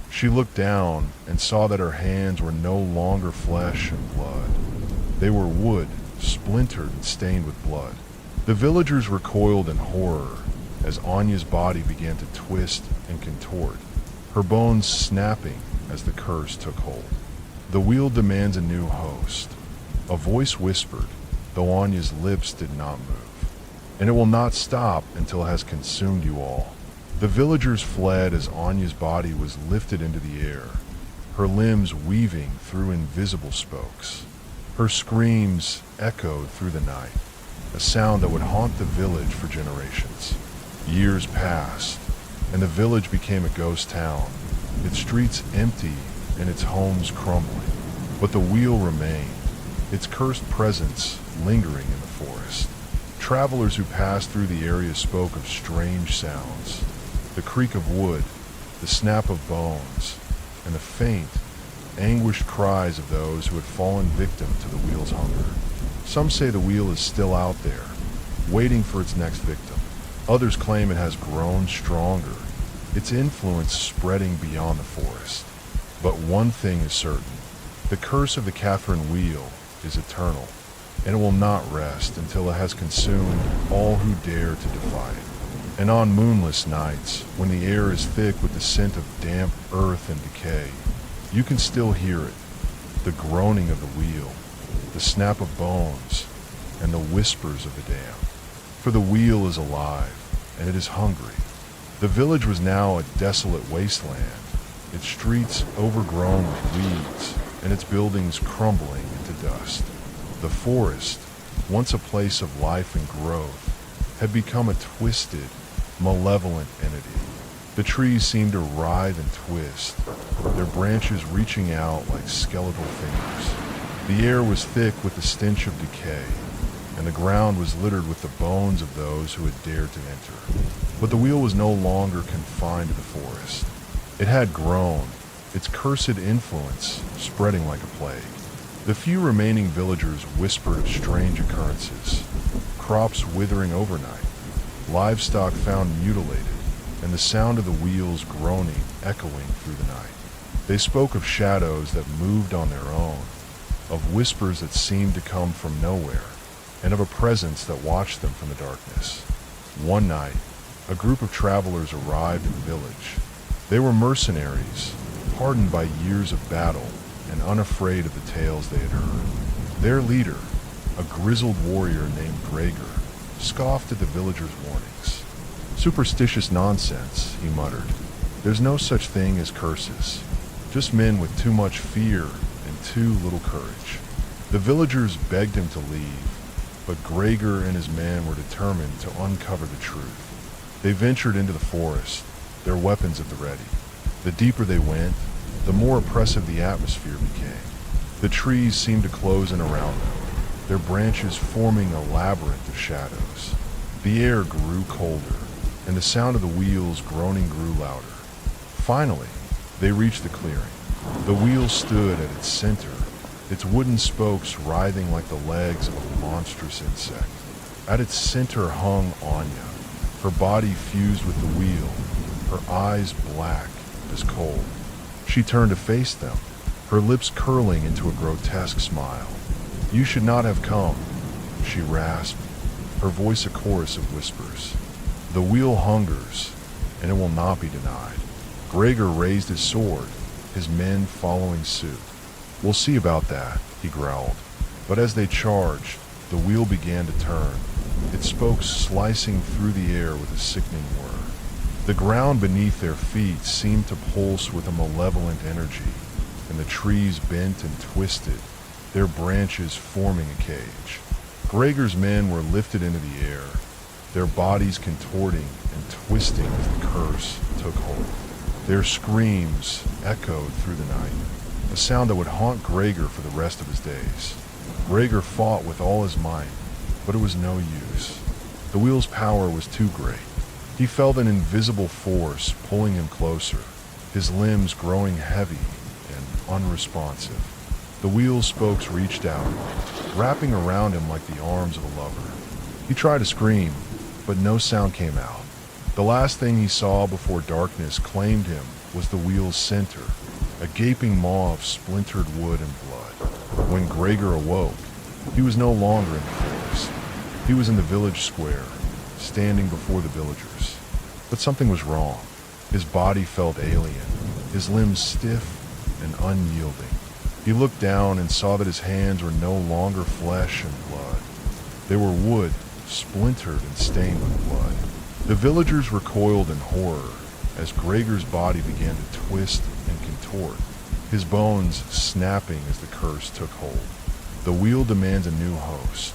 She looked down and saw that her hands were no longer flesh and blood. They were wood, splintered and stained with blood. The villagers recoiled in horror as Anya's body began to twist and contort, her bones snapping as the curse took hold. "The wheel demands a new host," a voice whispered, though Anya's lips did not move. "And it will not stop until it has consumed you all." The villagers fled as Anya's body was lifted into the air, her limbs weaving through invisible spokes. Her screams echoed through the night, a sound that would haunt the village for generations. Years passed, and the village became a ghost town, its streets empty and its homes crumbling. But the wheel remained, its cursed presence lingering in the forest. Travelers who passed through the area spoke of strange sounds, the creak of wood, the snap of bones, and the faint, anguished cries of those who had fallen victim to the wheel's hunger. Some say the wheel is still out there, waiting for its next victim. Others claim it has grown stronger, its influence spreading beyond the forest. But one thing is certain: the curse of the Catherine Wheel is eternal, and it will not rest until it has consumed all who dare to defy it. And on moonless nights, when the air is thick with the scent of damp earth and decay, you can still hear it, the groaning of the wheel, the snap of bones, and the whispers of the damned. For the wheel is alive, and it is hungry. The village was now a desolate wasteland, its streets overgrown with weeds, and its buildings crumbling into dust. The forest, once a place of life and growth, had become a twisted, malevolent entity. The trees seemed to writhe and twist, their branches reaching out like skeletal fingers. The air was thick with the stench of decay, and the ground was littered with the bones of those who had dared to enter. But the wheel was no longer confined to the forest. It had grown, its cursed influence spreading like a plague. The few remaining villagers whispered of strange occurrences, crops withering overnight, livestock found mutilated, and the sound of the wheels groaning echoing through the night. They spoke of shadows that moved on their own, of whispers that seemed to come from nowhere, and of a presence that watched them from the darkness. One night, a group of travelers arrived in the village. They were mercenaries, hardened by years of battle and unafraid of the tales they had heard. Their leader, a grizzled warrior named Gregor, scoffed at the villagers' warnings. "Superstitious nonsense," he muttered. "There's no such thing as curses. Just men with too much fear and too little courage." The villagers begged him to leave, but Gregor and his men were determined to uncover the truth. They ventured into the forest, their weapons at the ready. The deeper they went, the more oppressive the atmosphere became. The trees seemed to close in around them, their branches forming a labyrinth of shadows. The air grew colder, and the sound of the wheels groaning grew louder. Finally, they reached the clearing. The wheel stood at its center, its wooden spokes writhing like the legs of a monstrous insect. At its center hung Anya, her body fused with the wheel, her eyes black as coal. She turned to face them, her lips curling into a grotesque smile. "You should not have come," she rasped, her voice a chorus of whispers. "The wheel hungers, and it will not be denied." Gregor raised his sword, his men following suit. "We'll see about that," he growled. But as they charged, the wheel began to turn, its spokes slicing through the air with a sickening whir. The ground beneath their feet seemed to pulse with a malevolent energy, and the trees bent and twisted, their branches forming a cage. Gregor's men were lifted into the air, their bodies contorting and twisting as the curse took hold. Their screams echoed through the night, a sound that would haunt Gregor for the rest of his days. Gregor fought with all his might, but it was no use. The wheel's power was too great. He felt an invisible force pulling him closer, his limbs growing heavy and unresponsive. The wheel's spokes reached out, wrapping around him like the arms of a lover. He tried to scream, but no sound came out. The last thing he saw before darkness claimed him was the wheel's center, a gaping maw of splintered wood and blood. When Gregor awoke, he was no longer in the forest. He was in the village square, standing before the villagers. But something was wrong. His body felt alien, his limbs stiff and unyielding. He looked down and saw that his hands were no longer flesh and blood. They were wood, splintered and stained with blood. The villagers recoiled in horror as Gregor's body began to twist and contort, his bones snapping as the curse took hold. "The wheel demands a new host,"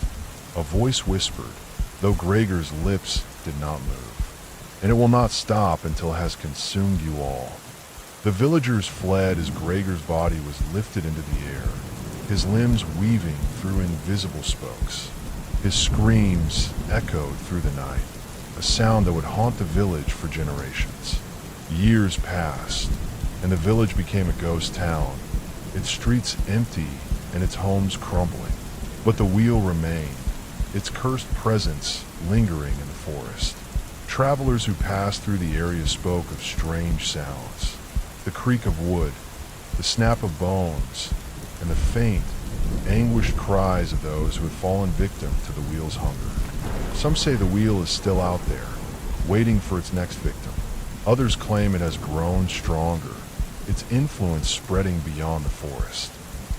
a voice whispered, though Gregor's lips did not move. "And it will not stop until it has consumed you all." The villagers fled as Gregor's body was lifted into the air, his limbs weaving through invisible spokes. His screams echoed through the night, a sound that would haunt the village for generations. Years passed, and the village became a ghost town, its streets empty and its homes crumbling. But the wheel remained, its cursed presence lingering in the forest. Travelers who passed through the area spoke of strange sounds, the creak of wood, the snap of bones, and the faint, anguished cries of those who had fallen victim to the wheel's hunger. Some say the wheel is still out there, waiting for its next victim. Others claim it has grown stronger, its influence spreading beyond the forest.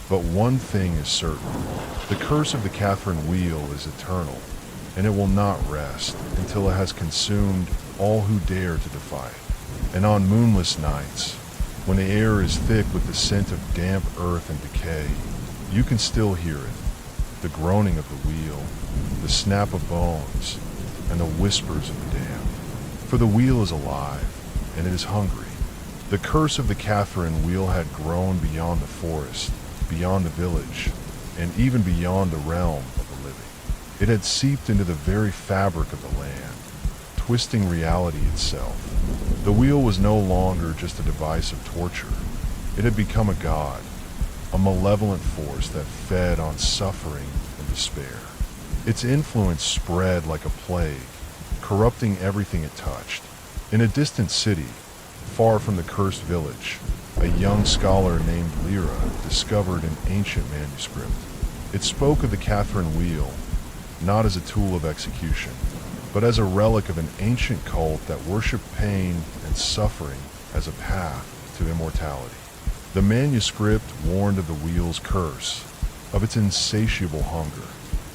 But one thing is certain: the curse of the Catherine Wheel is eternal, and it will not rest until it has consumed all who dare to defy it. And on moonless nights, when the air is thick with the scent of damp earth and decay, you can still hear it, the groaning of the wheel, the snap of bones, and the whispers of the damned. For the wheel is alive, and it is hungry. The curse of the Catherine Wheel had grown beyond the forest, beyond the village, and even beyond the realm of the living. It had seeped into the very fabric of the land, twisting reality itself. The wheel was no longer just a device of torture. It had become a god, a malevolent force that fed on suffering and despair. Its influence spread like a plague, corrupting everything it touched. In a distant city, far from the cursed village, a young scholar named Lyra discovered an ancient manuscript. It spoke of the Catherine Wheel, not as a tool of execution, but as a relic of an ancient cult that worshipped pain and suffering as a path to immortality. The manuscript warned of the wheel's curse, of its insatiable hunger,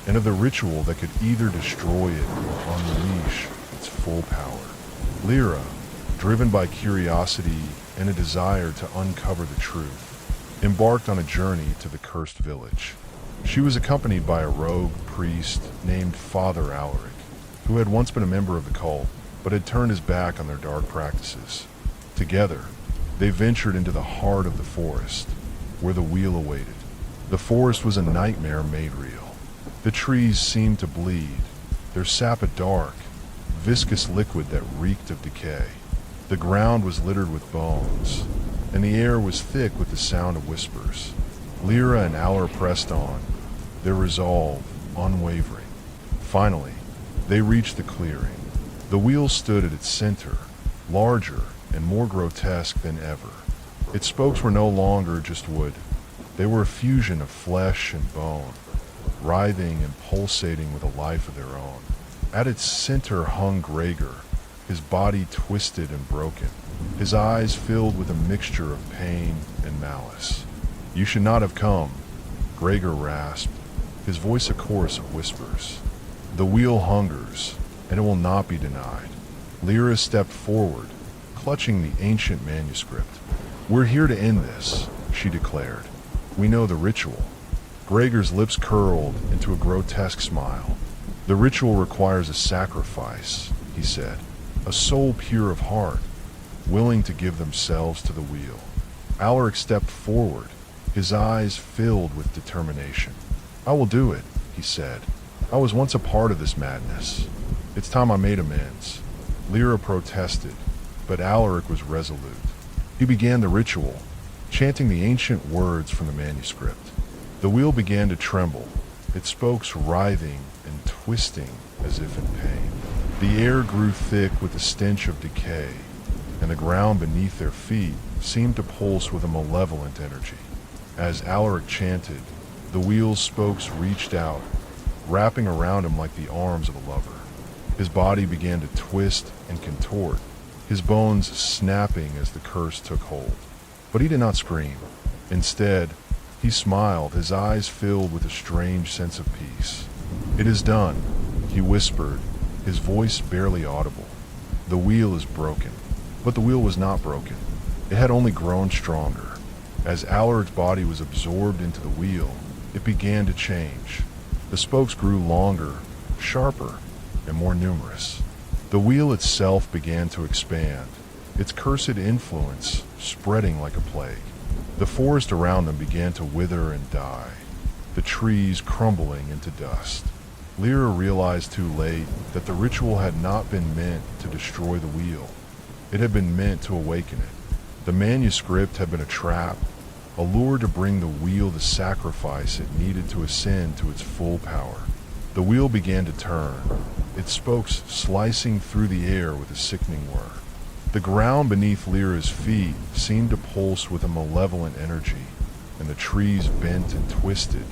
and of the ritual that could either destroy it or unleash its full power. Lyra, driven by curiosity and a desire to uncover the truth, embarked on a journey to the cursed village. She was accompanied by a rogue priest named Father Alaric, who had once been a member of the cult, but had turned his back on their dark practices. Together, they ventured into the heart of the forest, where the wheel awaited. The forest was a nightmare made real. The trees seemed to bleed, their sap a dark, viscous liquid that reeked of decay. The ground was littered with bones, and the air was thick with the sound of whispers. Lyra and Aller pressed on, their resolve unwavering. Finally, they reached the clearing. The wheel stood at its center, larger and more grotesque than ever. Its spokes were no longer just wood. They were a fusion of flesh and bone, writhing and pulsating with a life of their own. At its center hung Gregor, his body twisted and broken, his eyes filled with a mixture of pain and malice. "You should not have come," Gregor rasped, his voice a chorus of whispers. "The wheel hungers, and it will not be denied." Lyra stepped forward, clutching the ancient manuscript. "We're here to end this," she declared. "We know the ritual." Gregor's lips curled into a grotesque smile. "The ritual requires a sacrifice," he said. "A soul pure of heart, willing to give themselves to the wheel." Alaric stepped forward, his eyes filled with determination. "I will do it," he said. "I was once a part of this madness. It's time I made amends." Lyra protested, but Alaric was resolute. He began the ritual, chanting the ancient words from the manuscript. The wheel began to tremble, its spokes writhing and twisting as if in pain. The air grew thick with the stench of decay, and the ground beneath their feet seemed to pulse with a malevolent energy. As Alaric chanted, the wheel's spokes reached out, wrapping around him like the arms of a lover. His body began to twist and contort, his bones snapping as the curse took hold. But he did not scream. Instead, he smiled, his eyes filled with a strange sense of peace. "It is done," he whispered, his voice barely audible. "The wheel is broken." But the wheel was not broken. It had only grown stronger. As Alaric's body was absorbed into the wheel, it began to change. The spokes grew longer, sharper, and more numerous. The wheel itself began to expand, its cursed influence spreading like a plague. The forest around them began to wither and die, the trees crumbling into dust. Lyra realized too late that the ritual had not been meant to destroy the wheel. It had been meant to awaken it. The manuscript had been a trap, a lure to bring the wheel the sacrifice it needed to ascend to its full power. The wheel began to turn, its spokes slicing through the air with a sickening whir. The ground beneath Lyra's feet seemed to pulse with a malevolent energy, and the trees bent and twisted,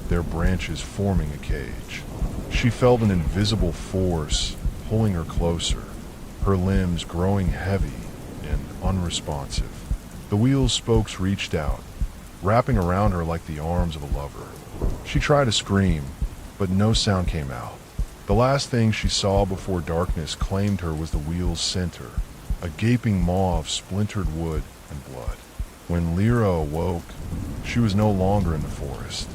their branches forming a cage. She felt an invisible force pulling her closer, her limbs growing heavy and unresponsive. The wheel's spokes reached out, wrapping around her like the arms of a lover. She tried to scream, but no sound came out. The last thing she saw before darkness claimed her was the wheel's center, a gaping maw of splintered wood and blood. When Lyra awoke, she was no longer in the forest.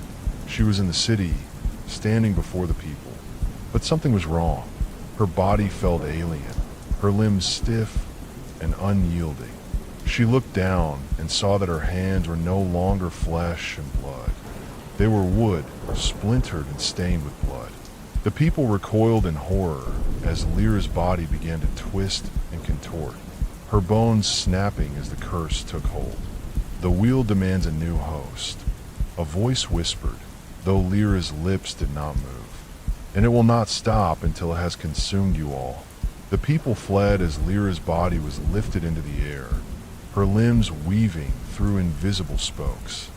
She was in the city, standing before the people. But something was wrong. Her body felt alien, her limbs stiff and unyielding. She looked down and saw that her hands were no longer flesh and blood. They were wood, splintered and stained with blood. The people recoiled in horror as Lyra's body began to twist and contort, her bones snapping as the curse took hold. "The wheel demands a new host," a voice whispered, though Lyra's lips did not move. "And it will not stop until it has consumed you all." The people fled as Lyra's body was lifted into the air, her limbs weaving through invisible spokes.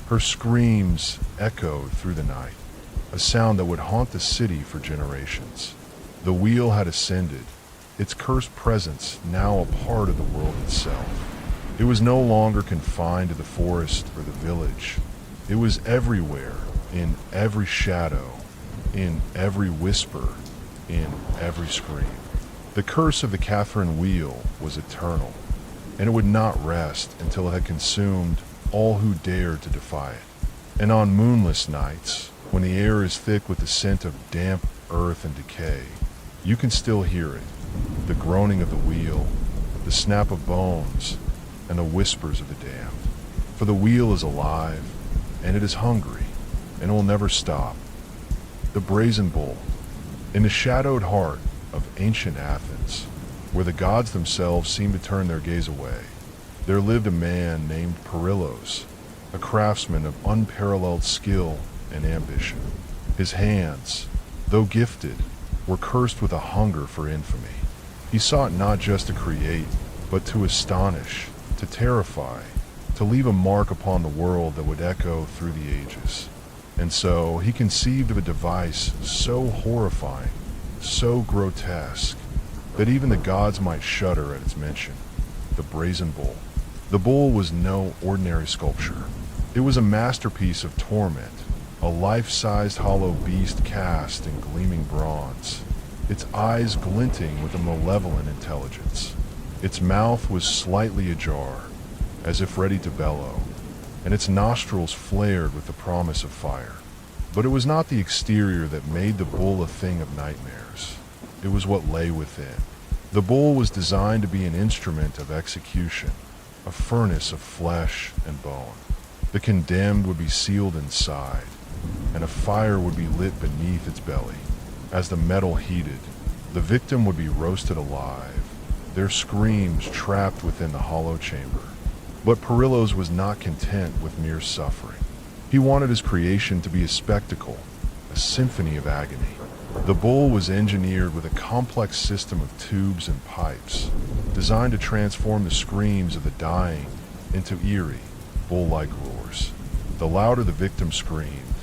Her screams echoed through the night, a sound that would haunt the city for generations. The wheel had ascended, its cursed presence now a part of the world itself. It was no longer confined to the forest or the village. It was everywhere, in every shadow, in every whisper, in every scream. The curse of the Catherine wheel was eternal, and it would not rest until it had consumed all who dared to defy it. And on moonless nights, when the air is thick with the scent of damp earth and decay, you can still hear it, the groaning of the wheel, the snap of bones, and the whispers of the damned. For the wheel is alive, and it is hungry, and it will never stop. The brazen bull. In the shadowed heart of ancient Athens, where the gods themselves seemed to turn their gaze away, there lived a man named Perillos, a craftsman of unparalleled skill and ambition. His hands, though gifted, were cursed with a hunger for infamy. He sought not just to create, but to astonish, to terrify, to leave a mark upon the world that would echo through the ages. And so he conceived of a device so horrifying, so grotesque, that even the gods might shudder at its mention: the brazen bull. The bull was no ordinary sculpture. It was a masterpiece of torment, a life-sized hollow beast cast in gleaming bronze, its eyes glinting with a malevolent intelligence. Its mouth was slightly ajar, as if ready to bellow, and its nostrils flared with the promise of fire. But it was not the exterior that made the bull a thing of nightmares. It was what lay within. The bull was designed to be an instrument of execution, a furnace of flesh and bone. The condemned would be sealed inside, and a fire would be lit beneath its belly. As the metal heated, the victim would be roasted alive, their screams trapped within the hollow chamber. But Perillos was not content with mere suffering. He wanted his creation to be a spectacle, a symphony of agony. The bull was engineered with a complex system of tubes and pipes, designed to transform the screams of the dying into eerie, bull-like roars. The louder the victim screamed,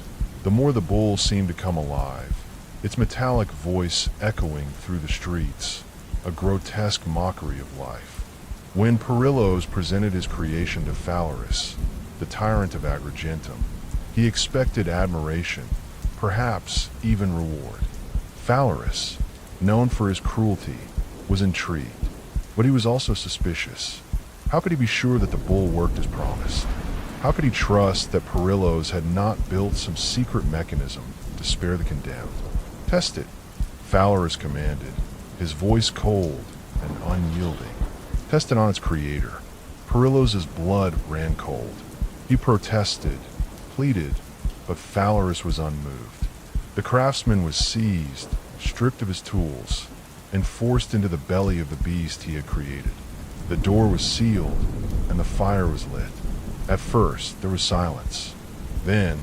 the more the bull seemed to come alive, its metallic voice echoing through the streets, a grotesque mockery of life. When Perillos presented his creation to Phalaris, the tyrant of Agrigentum, he expected admiration, perhaps even reward. Phalaris, known for his cruelty, was intrigued, but he was also suspicious. How could he be sure that the bull worked as promised? How could he trust that Perillos had not built some secret mechanism to spare the condemned? Test it, Phalaris commanded, his voice cold and unyielding. Test it on its creator. Perillos' blood ran cold. He protested, pleaded, but Phalaris was unmoved. The craftsman was seized, stripped of his tools, and forced into the belly of the beast he had created. The door was sealed, and the fire was lit. At first, there was silence. Then,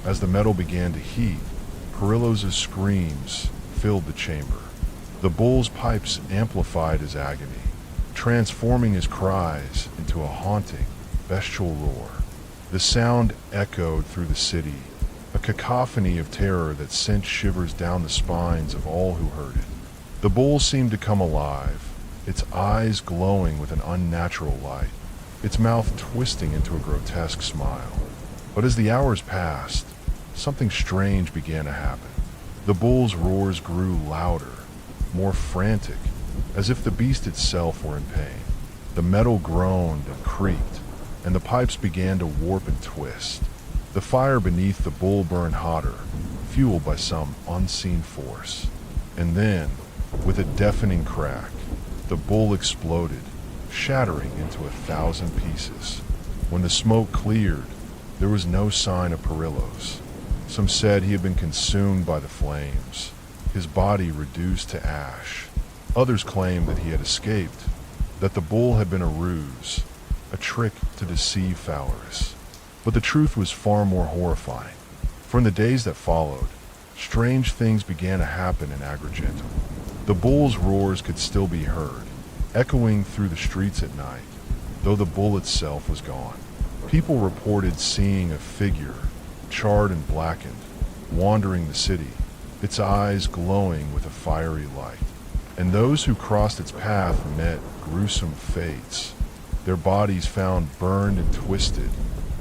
as the metal began to heat, Perillos' screams filled the chamber. The bull's pipes amplified his agony, transforming his cries into a haunting, bestial roar. The sound echoed through the city, a cacophony of terror that sent shivers down the spines of all who heard it. The bull seemed to come alive, its eyes glowing with an unnatural light, its mouth twisting into a grotesque smile. But as the hours passed, something strange began to happen. The bull's roars grew louder, more frantic, as if the beast itself were in pain. The metal groaned and creaked, and the pipes began to warp and twist. The fire beneath the bull burned hotter, fueled by some unseen force. And then, with a deafening crack, the bull exploded, shattering into 1,000 pieces. When the smoke cleared, there was no sign of Perillos. Some said he had been consumed by the flames, his body reduced to ash. Others claimed that he had escaped, that the bull had been a ruse, a trick to deceive Phalaris. But the truth was far more horrifying. For in the days that followed, strange things began to happen in Agrigentum. The bull's roars could still be heard, echoing through the streets at night, though the bull itself was gone. People reported seeing a figure, charred and blackened, wandering the city, its eyes glowing with a fiery light. And those who crossed its path met gruesome fates, their bodies found burned and twisted,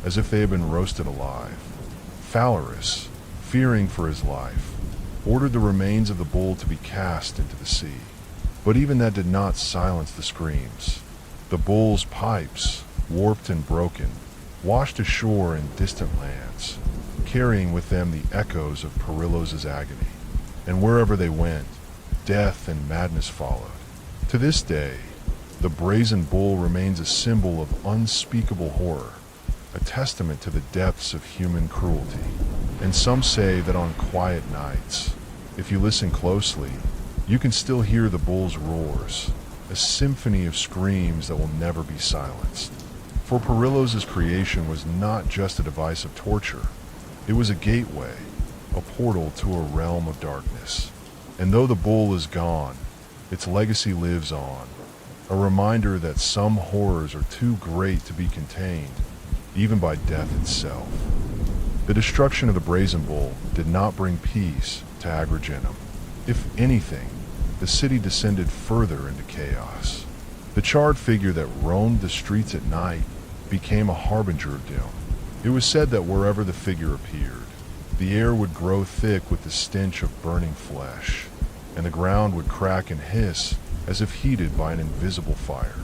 as if they had been roasted alive. Phalaris, fearing for his life, ordered the remains of the bull to be cast into the sea. But even that did not silence the screams. The bull's pipes, warped and broken, washed ashore in distant lands, carrying with them the echoes of Perillo's agony. And wherever they went, death and madness followed. To this day, the brazen bull remains a symbol of unspeakable horror, a testament to the depths of human cruelty. And some say that on quiet nights, if you listen closely, you can still hear the bull's roars, a symphony of screams that will never be silenced. For Perillo's creation was not just a device of torture, it was a gateway, a portal to a realm of darkness. And though the bull is gone, its legacy lives on, a reminder that some horrors are too great to be contained, even by death itself. The destruction of the brazen bull did not bring peace to Agrigentum. If anything, the city descended further into chaos. The charred figure that roamed the streets at night became a harbinger of doom. It was said that wherever the figure appeared, the air would grow thick with the stench of burning flesh, and the ground would crack and hiss as if heated by an invisible fire.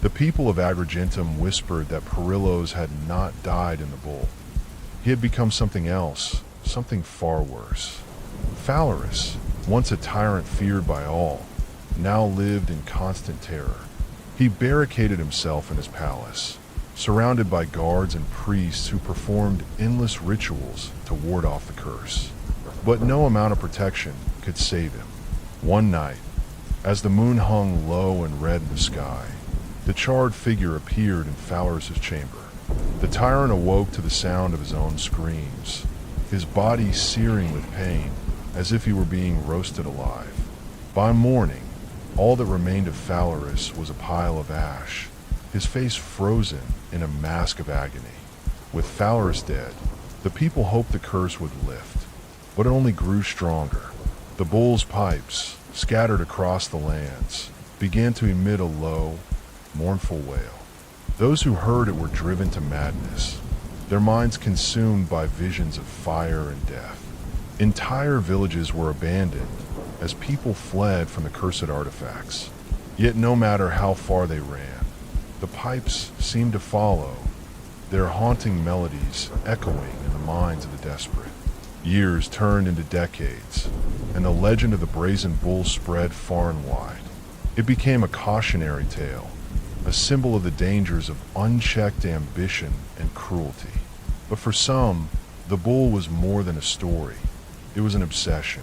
The people of Agrigentum whispered that Perillo's had not died in the bull. He had become something else, something far worse. Phalaris, once a tyrant feared by all, now lived in constant terror. He barricaded himself in his palace, surrounded by guards and priests who performed endless rituals to ward off the curse. But no amount of protection could save him. One night, as the moon hung low and red in the sky, the charred figure appeared in Phalaris' chamber. The tyrant awoke to the sound of his own screams, his body searing with pain, as if he were being roasted alive. By morning, all that remained of Phalaris was a pile of ash, his face frozen in a mask of agony. With Phalaris dead, the people hoped the curse would lift, but it only grew stronger. The bull's pipes, scattered across the lands, began to emit a low, mournful wail. Those who heard it were driven to madness, their minds consumed by visions of fire and death. Entire villages were abandoned as people fled from the cursed artifacts. Yet no matter how far they ran, the pipes seemed to follow, their haunting melodies echoing in the minds of the desperate. Years turned into decades, and the legend of the brazen bull spread far and wide. It became a cautionary tale, a symbol of the dangers of unchecked ambition and cruelty. But for some, the bull was more than a story. It was an obsession.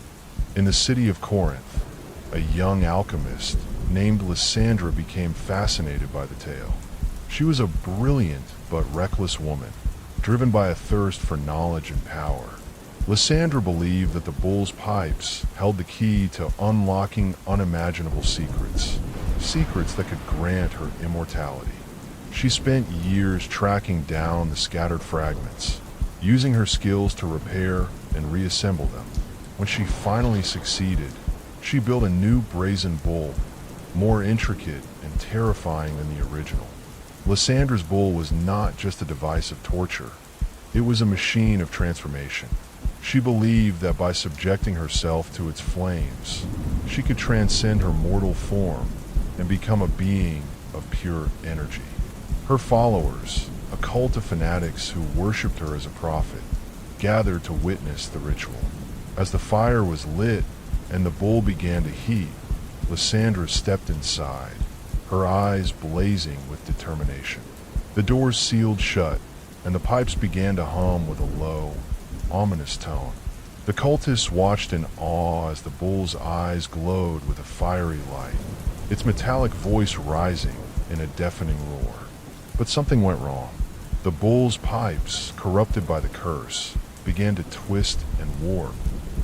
In the city of Corinth, a young alchemist named Lysandra became fascinated by the tale. She was a brilliant but reckless woman, driven by a thirst for knowledge and power. Lysandra believed that the bull's pipes held the key to unlocking unimaginable secrets, secrets that could grant her immortality. She spent years tracking down the scattered fragments, using her skills to repair and reassemble them. When she finally succeeded, she built a new brazen bull, more intricate and terrifying than the original. Lysandra's bull was not just a device of torture, it was a machine of transformation. She believed that by subjecting herself to its flames, she could transcend her mortal form and become a being of pure energy. Her followers, a cult of fanatics who worshipped her as a prophet, gathered to witness the ritual. As the fire was lit and the bull began to heat, Lysandra stepped inside, her eyes blazing with determination. The doors sealed shut, and the pipes began to hum with a low, ominous tone. The cultists watched in awe as the bull's eyes glowed with a fiery light, its metallic voice rising in a deafening roar. But something went wrong. The bull's pipes, corrupted by the curse, began to twist and warp,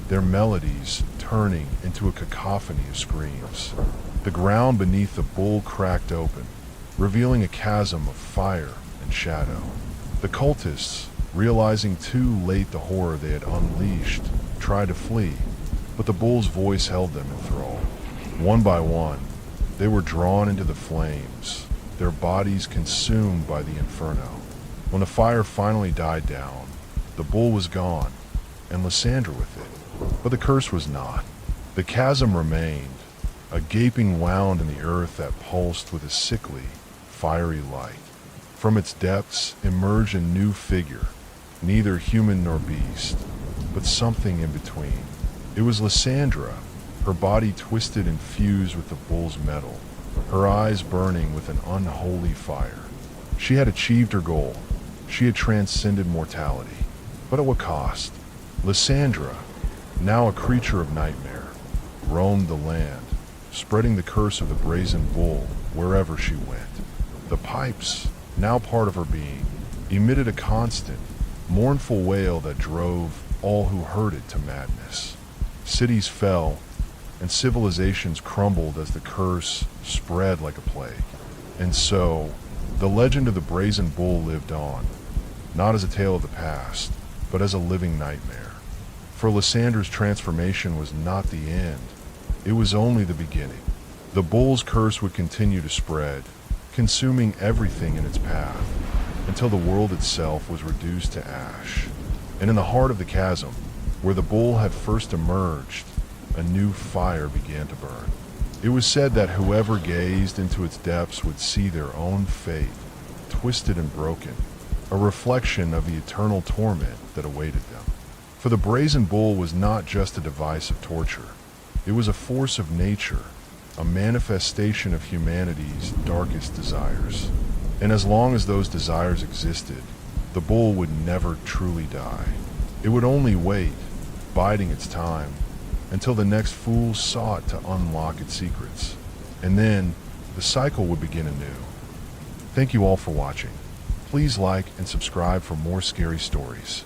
their melodies turning into a cacophony of screams. The ground beneath the bull cracked open, revealing a chasm of fire and shadow. The cultists, realizing too late the horror they had unleashed, tried to flee, but the bull's voice held them in thrall. One by one, they were drawn into the flames, their bodies consumed by the inferno. When the fire finally died down, the bull was gone, and Lysandra with it. But the curse was not. The chasm remained, a gaping wound in the earth that pulsed with a sickly, fiery light. From its depths emerged a new figure, neither human nor beast, but something in between. It was Lysandra, her body twisted and fused with the bull's metal, her eyes burning with an unholy fire. She had achieved her goal. She had transcended mortality. But at what cost? Lysandra, now a creature of nightmare, roamed the land, spreading the curse of the brazen bull wherever she went. The pipes, now part of her being, emitted a constant, mournful wail that drove all who heard it to madness. Cities fell, and civilizations crumbled as the curse spread like a plague. And so, the legend of the brazen bull lived on, not as a tale of the past, but as a living nightmare. For Lysandra's transformation was not the end, it was only the beginning. The bull's curse would continue to spread, consuming everything in its path, until the world itself was reduced to ash. And in the heart of the chasm, where the bull had first emerged, a new fire began to burn. It was said that whoever gazed into its depths would see their own fate, twisted and broken, a reflection of the eternal torment that awaited them. For the brazen bull was not just a device of torture. It was a force of nature, a manifestation of humanity's darkest desires. And as long as those desires existed, the bull would never truly die. It would only wait, biding its time, until the next fool sought to unlock its secrets. And then, the cycle would begin anew. Thank you all for watching. Please like and subscribe for more scary stories.